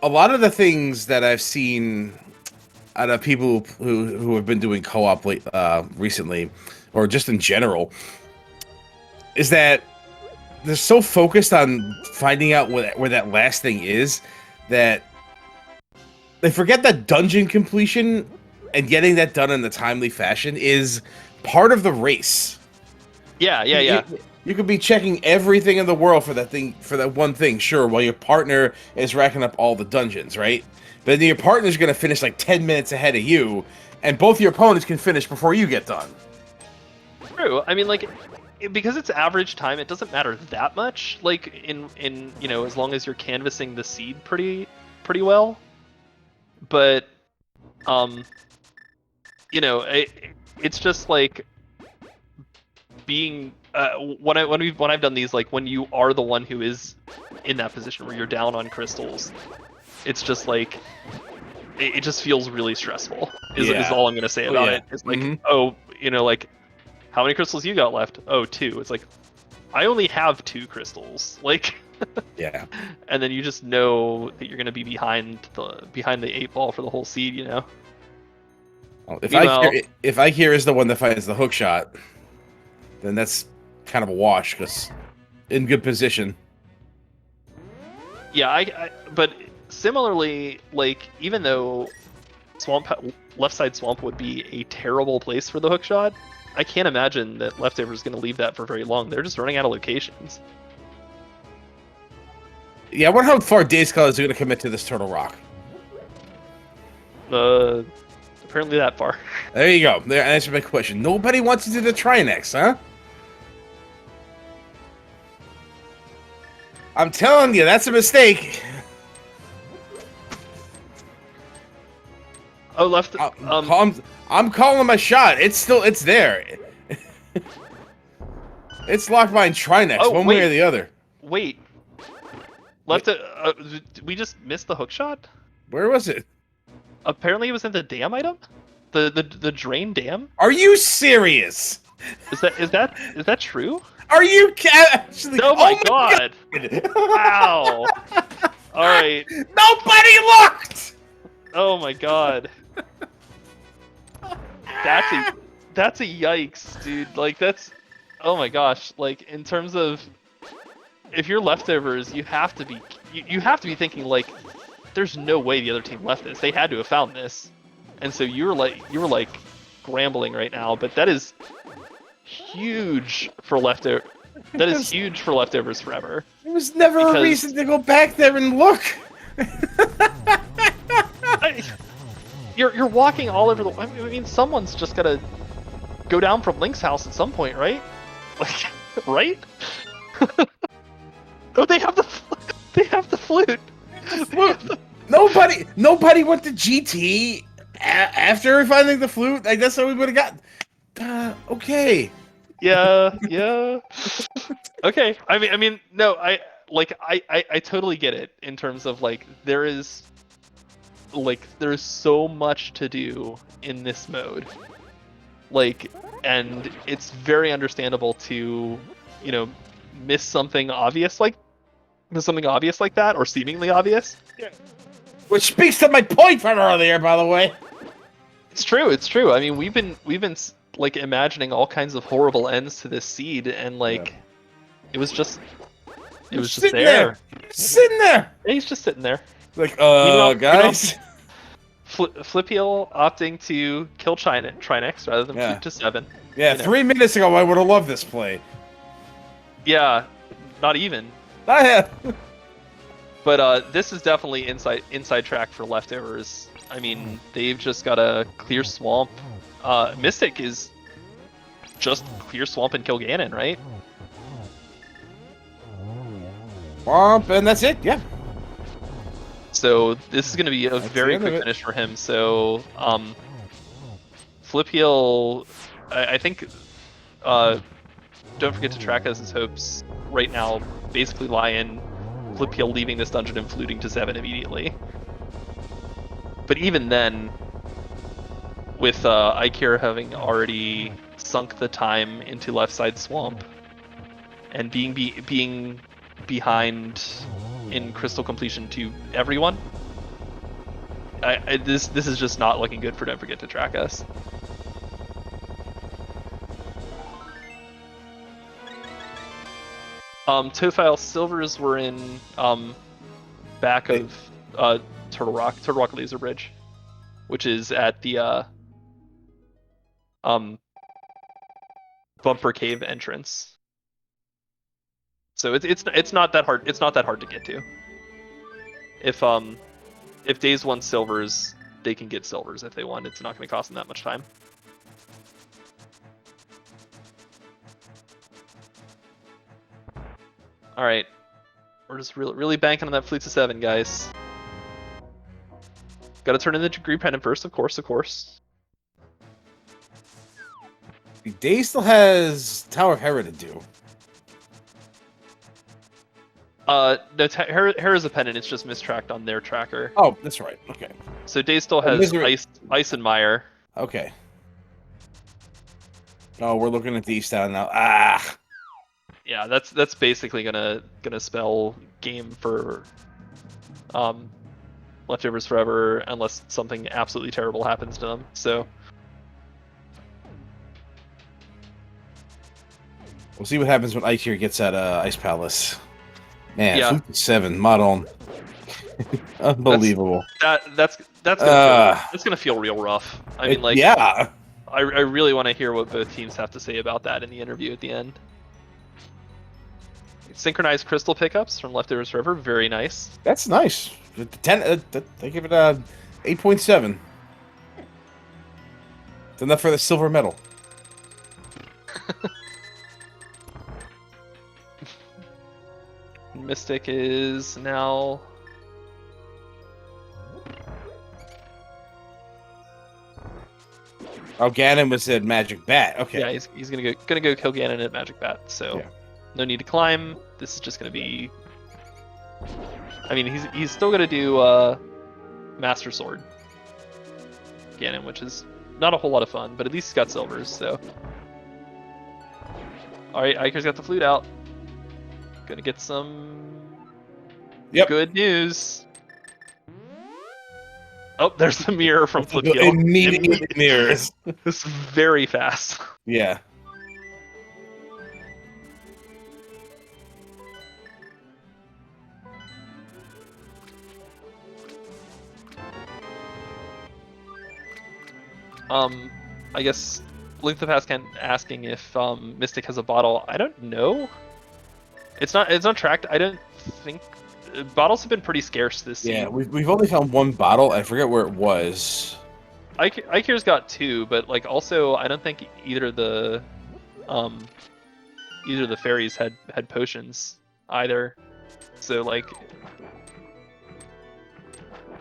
a lot of the things that I've seen out of people who have been doing co-op recently, or just in general, is that they're so focused on finding out where that last thing is that they forget that dungeon completion and getting that done in a timely fashion is part of the race. Yeah. You could be checking everything in the world for that one thing, sure, while your partner is racking up all the dungeons, right? But then your partner's going to finish like 10 minutes ahead of you, and both your opponents can finish before you get done. True. I mean, like, because it's average time, it doesn't matter that much. Like, in you know, as long as you're canvassing the seed pretty well. But, you know, it's just like being when I've done these, like when you are the one who is in that position where you're down on crystals, it's just like it just feels really stressful. Is all I'm gonna say about it. It's like, oh, you know, like how many crystals you got left? Oh, 2. It's like I only have 2 crystals. Like yeah. And then you just know that you're gonna be behind the 8 ball for the whole seed, you know. Well, if Meanwhile, Ikir is the one that finds the hook shot, then that's kind of a wash because in good position. yeah, but similarly, like even though left side swamp would be a terrible place for the hook shot, I can't imagine that Leftover is going to leave that for very long. They're just running out of locations. Yeah, I wonder how far Days Color is going to commit to this Turtle Rock. Apparently that far. There you go. There answered my question. Nobody wants to do the Trinex, huh? I'm telling you, that's a mistake. Oh, left. I'm calling my shot. It's there. It's locked behind Trinex, one way or the other. Wait. Left. We just missed the hook shot. Where was it? Apparently, it was in the dam item. The drain dam. Are you serious? Is that true? Are you actually? Oh my god! Wow! All right. Nobody looked. Oh my god. That's a yikes, dude. Like that's. Oh my gosh. Like in terms of, if you're Leftovers, you have to be thinking like, there's no way the other team left this. They had to have found this, and so you were like scrambling right now. But that is huge for Leftover. That is huge for Leftovers forever. There was never a reason to go back there and look. You're walking all over the. I mean, someone's just gotta go down from Link's house at some point, right? Like, right? Oh, they have the flute. Nobody went to GT after finding the flute. I guess we would have got. Okay. Yeah. Okay. I mean, no. I totally get it in terms of like there is so much to do in this mode, like, and it's very understandable to, miss something obvious like that, or seemingly obvious. Yeah. Which speaks to my point from earlier, by the way. It's true. I mean, we've been like imagining all kinds of horrible ends to this seed, and like, it was just there. Sitting there. Yeah, he's just sitting there. Like, guys. Flipheal opting to kill Trinex rather than flip to 7. Yeah, 3 minutes ago I would have loved this play. Yeah, not even. Not yet. But this is definitely inside track for Leftovers. I mean, they've just got to clear swamp. Mystic is just clear swamp and kill Ganon, right? Swamp, and that's it. Yeah. So this is going to be a very quick finish for him. So Flipheal, I think, don't forget to track us his hopes right now basically lie in Flipheal leaving this dungeon and fluting to 7 immediately. But even then, with Ikir having already sunk the time into left side swamp and being behind in crystal completion to everyone, this is just not looking good for Don't Forget to Track Us. Tofile Silvers were in back of Turtle Rock Laser Bridge, which is at the Bumper Cave entrance. So it's not that hard. It's not that hard to get to. If Days want silvers, they can get silvers if they want. It's not going to cost them that much time. All right, we're just really banking on that fleet to 7, guys. Got to turn in the degree pendant first, of course. Day still has Tower of Hera to do. No, Hera's a pendant. It's just mistracked on their tracker. Oh, that's right. Okay. So Day still has Ice and Mire. Okay. Oh, we're looking at these down now. Ah. Yeah, that's basically gonna spell game for Leftovers forever unless something absolutely terrible happens to them. So We'll see what happens when Ike here gets that Ice Palace. Man, Yeah. 7 mod on. Unbelievable. That's gonna feel real rough. I mean, like, yeah. I really want to hear what both teams have to say about that in the interview at the end. Synchronized crystal pickups from Leftovers Forever, very nice. That's nice. 10. They give it a 8.7. It's enough for the silver medal. Mystic is now. Oh, Ganon was at Magic Bat. Okay. Yeah, he's gonna go kill Ganon at Magic Bat. So Yeah. no need to climb. This is just gonna be. I mean, he's still gonna do Master Sword Ganon, which is not a whole lot of fun, but at least he's got silvers. So. All right, Iker's got the flute out. Gonna get some good news. Oh, there's the mirror from Flipio. Immediate mirrors. It's very fast. Yeah. I guess Link the Past asking if Mystic has a bottle. I don't know. It's not tracked. I don't think bottles have been pretty scarce this season. Yeah, we've only found 1 bottle. I forget where it was. Ike's got 2, but like also I don't think either the fairies had potions either. So like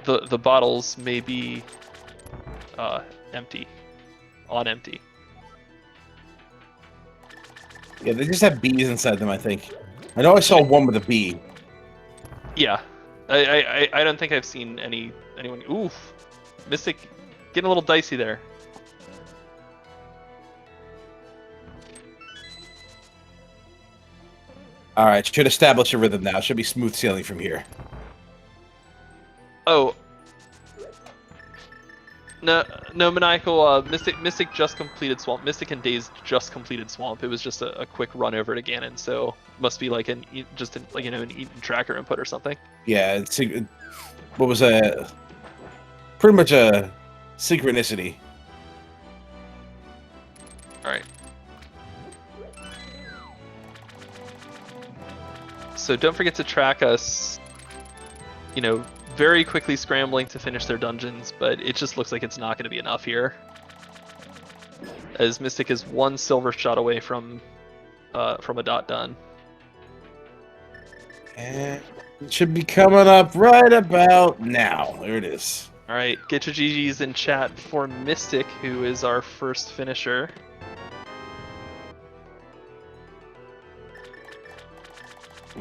the bottles may be empty. On empty. Yeah, they just have bees inside them, I think. I know I saw one with a bee. Yeah. I don't think I've seen anyone. Oof. Mystic getting a little dicey there. Alright, should establish a rhythm now. Should be smooth sailing from here. Oh. No, Maniacal, Mystic just completed Swamp. Mystic and Daze just completed Swamp. It was just a quick run over to Ganon, so must be like an Eaton tracker input or something. Yeah, what was pretty much a synchronicity. Alright. So don't forget to track us, very quickly scrambling to finish their dungeons, but it just looks like it's not going to be enough here. As Mystic is 1 silver shot away from a dot done. And it should be coming up right about now. There it is. All right, get your GGs in chat for Mystic, who is our first finisher.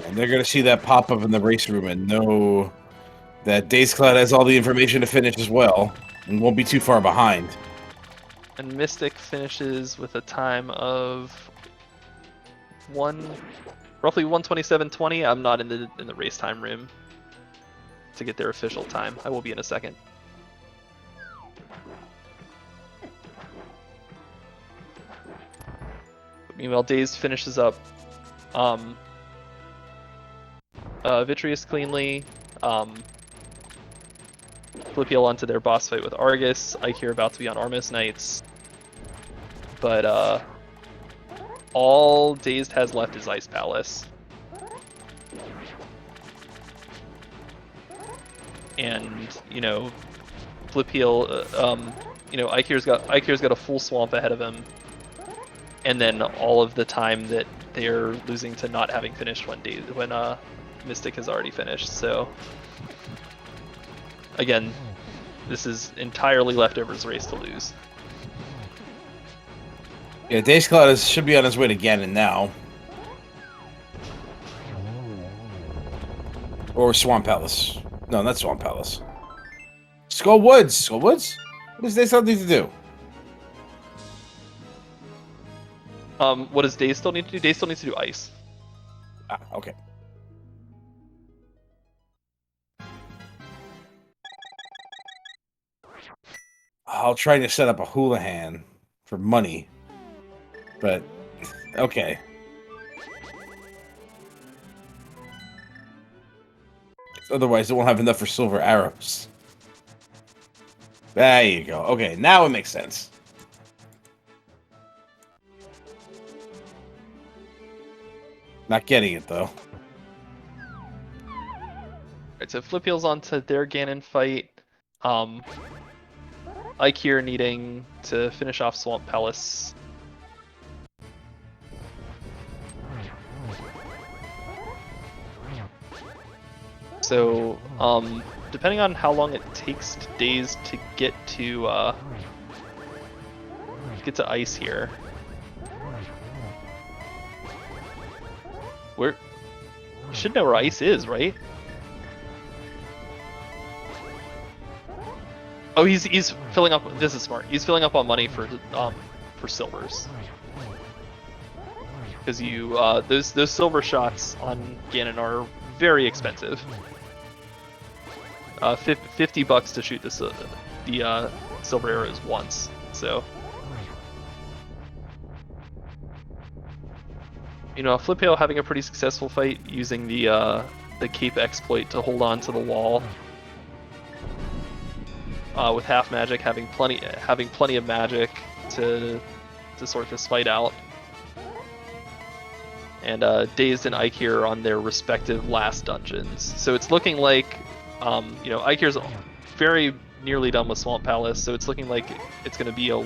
And they're going to see that pop up in the race room and know that Daze Cloud has all the information to finish as well, and won't be too far behind. And Mystic finishes with a time of roughly 1:27:20. I'm not in the race time room to get their official time. I will be in a second. Meanwhile, Daze finishes up Vitreous cleanly. Flippio onto their boss fight with Argus. Ike here about to be on Armos Knights. But all Dazed has left is Ice Palace. And, Flippio, Ike's got a full swamp ahead of him. And then all of the time that they're losing to not having finished when Mystic has already finished. So again, this is entirely Leftovers race to lose. Yeah, Daze Cloud should be on his way to Ganon now. Or Swamp Palace. No, not Swamp Palace. Skull Woods! Skull Woods? What does Daze Cloud need to do? What does Daze still need to do? Daze still needs to do ice. Ah, okay. I'll try to set up a Houlihan for money. But, okay. Otherwise, it won't have enough for silver arrows. There you go. Okay, now it makes sense. Not getting it, though. Alright, so Flip heals onto their Ganon fight. Ike here needing to finish off Swamp Palace. So, depending on how long it takes Days to get to ice here. You should know where ice is, right? Oh, he's filling up. This is smart. He's filling up on money for silvers. Because those silver shots on Ganon are very expensive. $50 to shoot the silver arrows once. So, Fliphail having a pretty successful fight using the cape exploit to hold on to the wall. With half magic having plenty of magic to sort this fight out. And Dazed and Ike here on their respective last dungeons. So it's looking like, Ike here's very nearly done with Swamp Palace, so it's looking like it's going to be a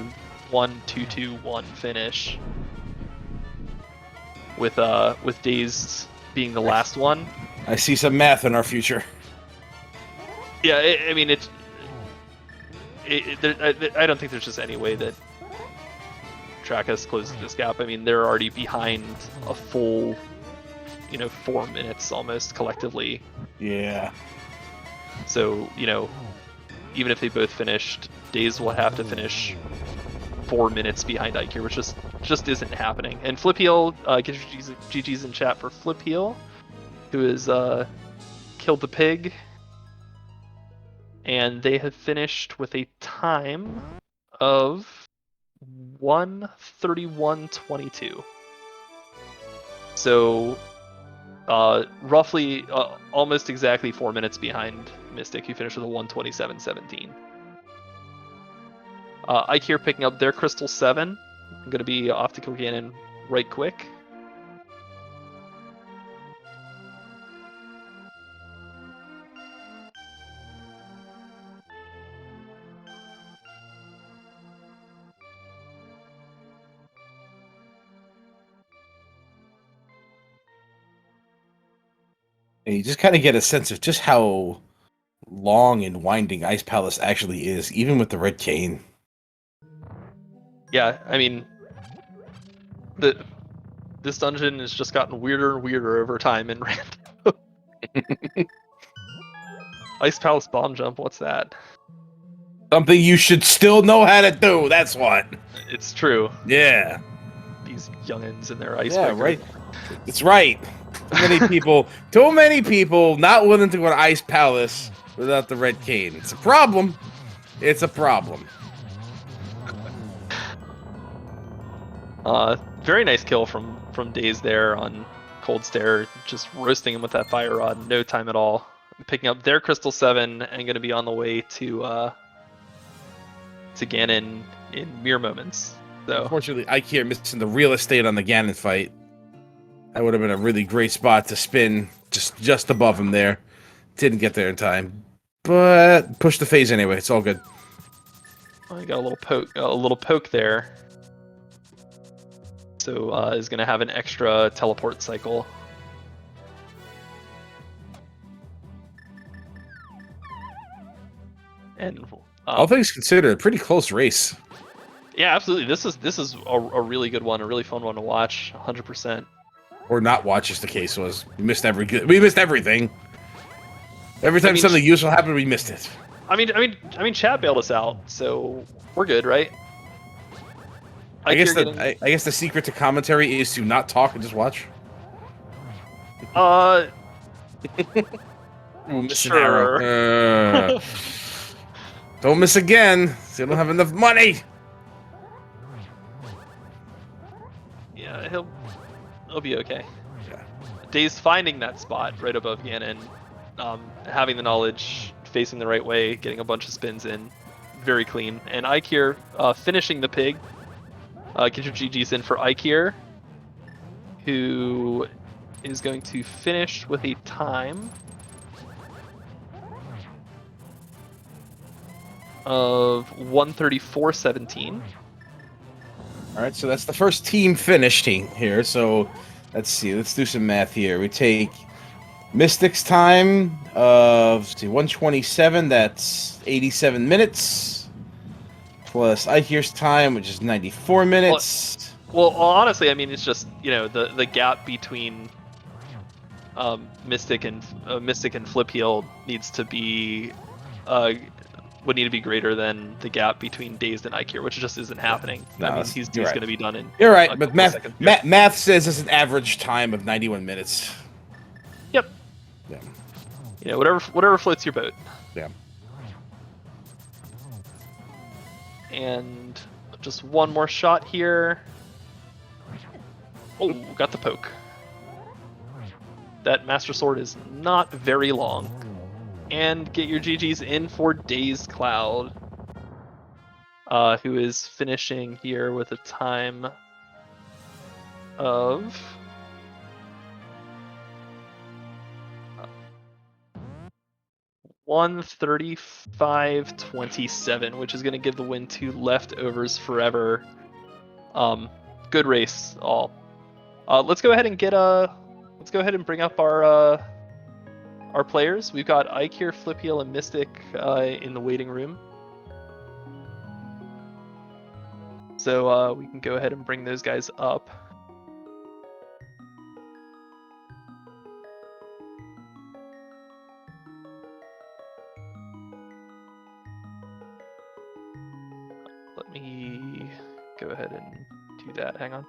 1-2-2-1 finish. With Dazed being the last one. I see some math in our future. Yeah, I don't think there's just any way that Trackers closes this gap. I mean, they're already behind a full, 4 minutes almost collectively. Yeah. So, even if they both finished, Days will have to finish 4 minutes behind Ike here, which just isn't happening. And Flip Heel, get your GG's in chat for Flip Heel, who has killed the pig. And they have finished with a time of 1:31:22. So, roughly, almost exactly 4 minutes behind Mystic, who finished with a 1:27:17. Ike here picking up their Crystal 7. I'm going to be off to kill Ganon right quick. And you just kind of get a sense of just how long and winding Ice Palace actually is, even with the red cane. Yeah, I mean, this dungeon has just gotten weirder and weirder over time in random. Ice Palace bomb jump, what's that? Something you should still know how to do, that's what. It's true. Yeah. These youngins and their ice right. It's right. Too many people not willing to go to Ice Palace without the red cane. It's a problem. It's a problem. Very nice kill from Daze there on Cold Stare, just roasting him with that fire rod, no time at all. Picking up their Crystal 7 and going to be on the way to Ganon in mere moments. So unfortunately, Ike here missing the real estate on the Ganon fight. That would have been a really great spot to spin just above him there. Didn't get there in time, but pushed the phase anyway. It's all good. I got a little poke there. So is going to have an extra teleport cycle. And all things considered, a pretty close race. Yeah, absolutely. This is a really good one, a really fun one to watch. 100%. Or not watch, as the case was. We missed everything. Every time something useful happened, we missed it. I mean, chat bailed us out, so we're good, right? I guess the secret to commentary is to not talk and just watch. Ooh, miss an arrow. Don't miss again. They don't have enough money. Yeah, he'll be okay. Yeah. Daze finding that spot right above Ganon having the knowledge, facing the right way, getting a bunch of spins in, very clean. And Ikir finishing the pig. Get your GGs in for Ikir, who is going to finish with a time of 1:34.17. All right, so that's the first team finishing here. So let's see. Let's do some math here. We take Mystic's time of 127. That's 87 minutes. Plus Ikir's time, which is 94 minutes. Well, honestly, I mean, it's just, you know, the gap between Mystic and Flip Heel needs to be would need to be greater than the gap between Dazed and Ikir, which just isn't happening. No, I mean, he's right. going to be done in. You're right, but math says it's an average time of 91 minutes. Yep. Yeah. You know, whatever floats your boat. Yeah. And just one more shot here. Oh, got the poke. That Master Sword is not very long. And get your GGs in for Dazed Cloud, who is finishing here with a time of 1:35.27, which is going to give the win to Leftovers Forever. Good race, all. Let's go ahead and bring up our players. We've got Ikir, Flipheal, and Mystic in the waiting room. So we can go ahead and bring those guys up. Let me go ahead and do that. Hang on.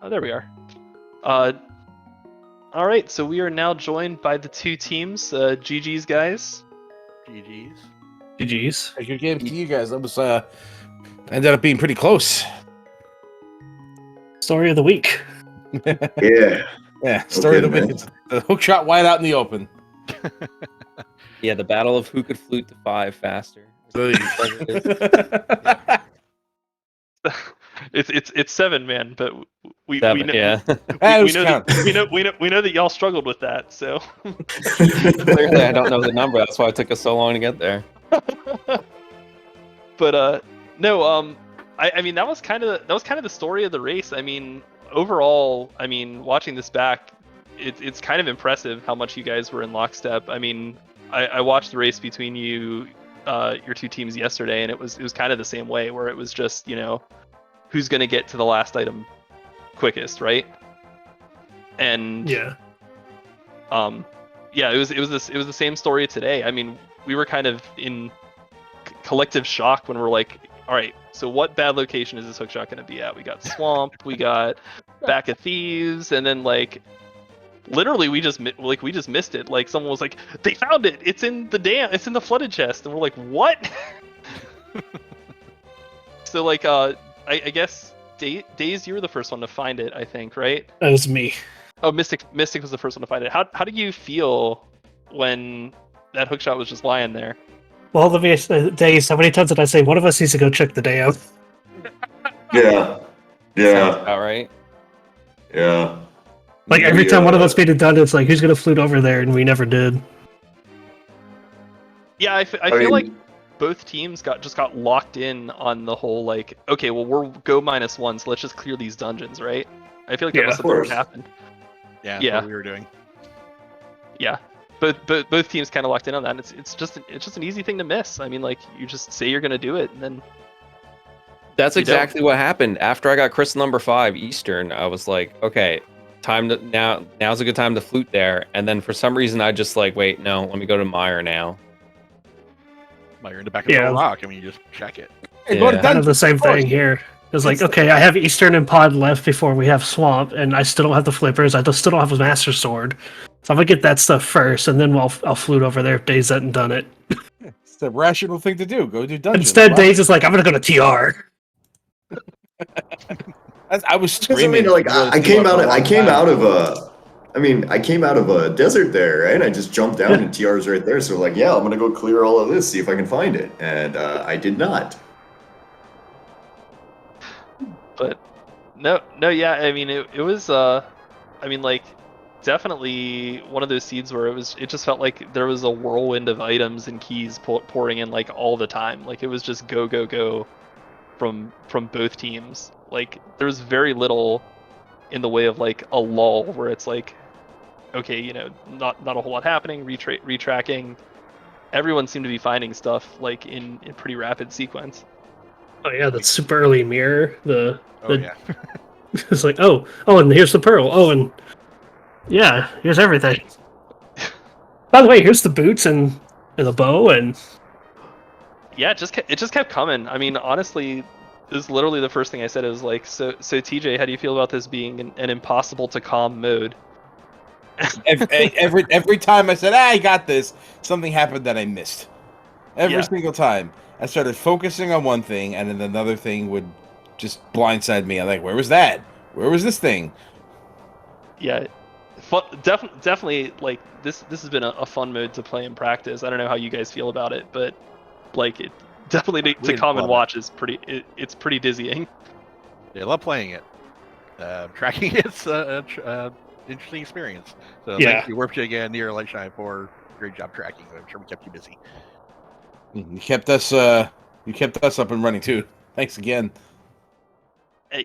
Oh, there we are. All right, so we are now joined by the two teams. GG's, guys. GG's. GG's. A good game to you guys. That was ended up being pretty close. Story of the week. Yeah. Yeah, story of the man. week. It's the hook shot wide out in the open. Yeah, the battle of who could flute to 5 faster. It's 7, man, but we Seven, know, yeah. we know that y'all struggled with that. So Clearly, I don't know the number. That's why it took us so long to get there. But no, I mean that was kind of the story of the race. I mean, overall, I mean, watching this back, it's kind of impressive how much you guys were in lockstep. I mean, I watched the race between you, your two teams yesterday, and it was kind of the same way, where it was just, you know, who's gonna get to the last item quickest, right? And Yeah. yeah, it was the same story today. I mean, we were kind of in collective shock when we're like, all right, so what bad location is this hookshot going to be at? We got Swamp, we got Back of Thieves, and then like literally we just missed it. Like someone was like, they found it. It's in the dam. It's in the flooded chest, and we're like, what? So like I guess Daze, you were the first one to find it, I think, right? That was me. Oh, Mystic was the first one to find it. How did you feel when that hookshot was just lying there? Well, let me Days, how many times did I say one of us needs to go check the dam? Yeah. Sounds Yeah. about right. Yeah. Like every time one of us made it done, it's like, who's gonna flute over there? And we never did. Yeah, I feel like both teams got locked in on the whole like, okay, well we're go -1, so let's just clear these dungeons, right? I feel like that Yeah, must have of course. happened. Yeah, that's Yeah. what we were doing. Yeah, but both teams kind of locked in on that. And it's just an easy thing to miss. I mean, like you just say you're gonna do it, and then That's You don't. exactly what happened. After I got crystal number 5 Eastern, I was like, okay, now's a good time to flute there. And then for some reason, I just like, wait, no, let me go to Meyer now. Like you're in the back of Yeah. the rock. I mean, you just check it. Hey, go to Yeah. Kind of the same of course. thing here. It was like, It's- okay, I have Eastern and Pod left before we have Swamp, and I still don't have the flippers. I still don't have a Master Sword. So I'm gonna get that stuff first, and then I'll flute over there if Days hadn't done it. It's the rational thing to do. Go do dungeons. Instead, Wow. Days is like, I'm gonna go to TR. I was Because I screaming. mean, like, for I came for a out. I long came time. out of a. I mean, I came out of a desert there, right? I just jumped down and TR's right there. So like, yeah, I'm gonna go clear all of this, see if I can find it, and I did not. But no, yeah. I mean, it was I mean, like, definitely one of those seeds where it just felt like there was a whirlwind of items and keys pouring in like all the time. Like it was just go go go from both teams. Like there was very little in the way of like a lull where it's like, okay, not a whole lot happening, retracking. Everyone seemed to be finding stuff like in pretty rapid sequence. Oh yeah, that super early mirror. Oh yeah. It's like, oh, and here's the pearl. Oh, and yeah, here's everything. By the way, here's the boots and the bow, and Yeah, it just kept coming. I mean, honestly, it was literally the first thing I said. It was like, so TJ, how do you feel about this being an impossible to calm mode? Every time I said, I got this, something happened that I missed. Every Yeah. single time. I started focusing on one thing, and then another thing would just blindside me. I'm like, where was that? Where was this thing? Yeah, definitely. Like this has been a fun mode to play in practice. I don't know how you guys feel about it, but like it definitely to come and watch is it's pretty dizzying. Yeah, I love playing it. Tracking it's interesting experience. So Yeah. thank you, Warped again, near Lightshine for great job tracking. I'm sure we kept you busy. You kept us up and running too. Thanks again.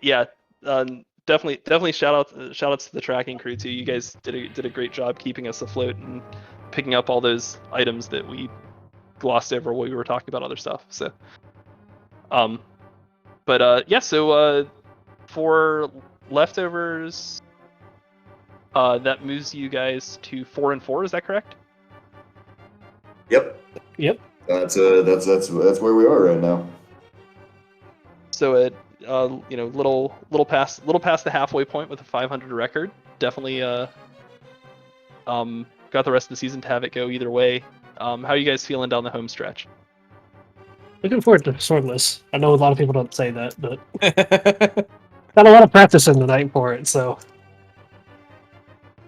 Yeah, definitely shout outs to the tracking crew too. You guys did a great job keeping us afloat and picking up all those items that we glossed over while we were talking about other stuff. So, yeah. So for leftovers, that moves you guys to 4 and 4. Is that correct? Yep. Yep. That's where we are right now. So at little past the halfway point with a 500 record. Definitely got the rest of the season to have it go either way. How are you guys feeling down the home stretch? Looking forward to Swordless. I know a lot of people don't say that, but got a lot of practice in tonight for it. So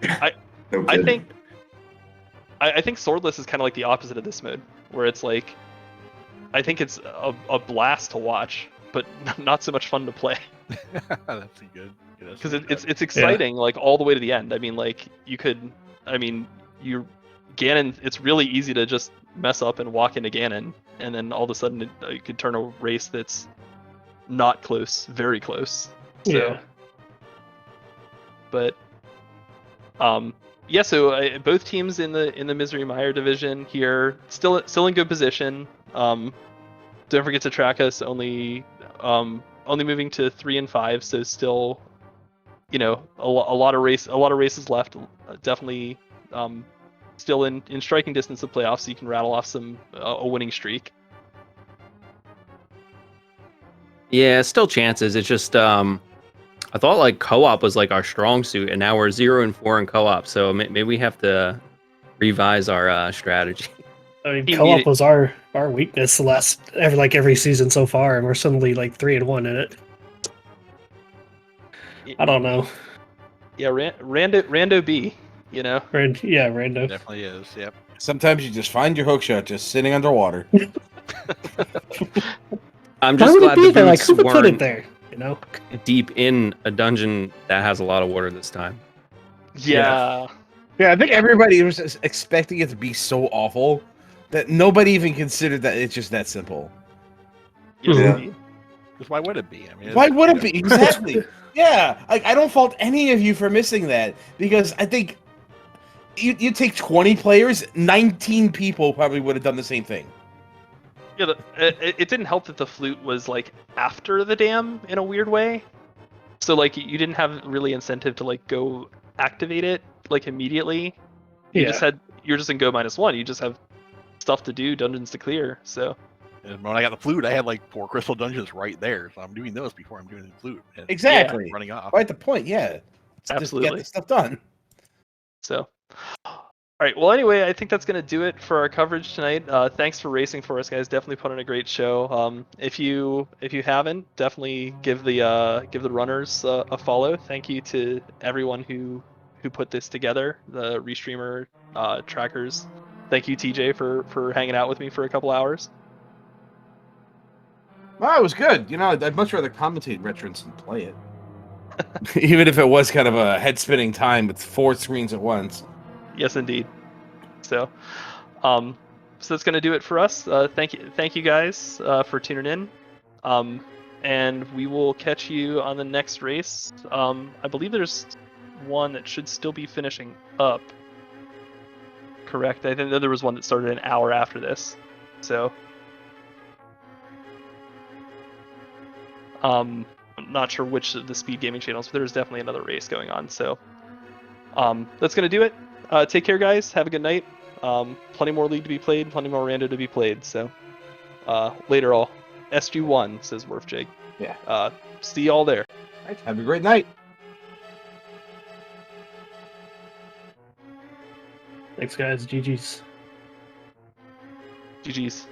No I kidding. think Swordless is kind of like the opposite of this mode, where it's like, I think it's a blast to watch, but not so much fun to play. That's good. Because it's exciting, like all the way to the end. I mean, like Ganon. It's really easy to just mess up and walk into Ganon, and then all of a sudden you could turn a race that's not close, very close. So, yeah. but yeah. So both teams in the Misery Mire division here still in good position. Don't forget to track us. Only moving to 3 and 5, so still, a lot of races left. Definitely, still in striking distance of playoffs, so you can rattle off some a winning streak. Yeah, still chances. It's just I thought like co-op was like our strong suit, and now we're 0 and 4 in co-op. So maybe we have to revise our strategy. I mean, co-op was our weakness the last every season so far, and we're suddenly like 3 and 1 in it. I don't know. Yeah, Rando B, Rando. Definitely is. Yep. Sometimes you just find your hookshot just sitting underwater. I'm just Why would glad it be the there? Like, boots who would put it weren't there? deep in a dungeon that has a lot of water this time. Yeah. Yeah, I think everybody was expecting it to be so awful that nobody even considered that it's just that simple. Yeah. Because why would it be? I mean, Why would it be? Exactly. Yeah, like I don't fault any of you for missing that, because I think you take 20 players, 19 people probably would have done the same thing. Yeah, it didn't help that the flute was like after the dam in a weird way. So like you didn't have really incentive to like go activate it like immediately. You're just in go -1. You just have stuff to do, dungeons to clear. So and when I got the flute, I had like 4 crystal dungeons right there, so I'm doing those before I'm doing the flute. And Exactly. running off. Right, the point. Yeah. Just absolutely get the stuff done. So All right. Well, anyway, I think that's gonna do it for our coverage tonight. Thanks for racing for us, guys. Definitely put on a great show. If you haven't, definitely give the runners a follow. Thank you to everyone who put this together. The restreamer trackers. Thank you, TJ, for hanging out with me for a couple hours. Well, it was good. You know, I'd much rather commentate Retrons than play it. Even if it was kind of a head-spinning time with 4 screens at once. Yes, indeed. So, so that's gonna do it for us. Thank you guys for tuning in, and we will catch you on the next race. I believe there's one that should still be finishing up. Correct. I think there was one that started an hour after this. So, I'm not sure which of the SpeedGaming channels, but there's definitely another race going on. So, that's gonna do it. Take care, guys. Have a good night. Plenty more League to be played, plenty more Rando to be played. So, later all. SG1, says Werfjig. Yeah. See y'all there. All right, have a great night. Thanks, guys. GG's. GG's.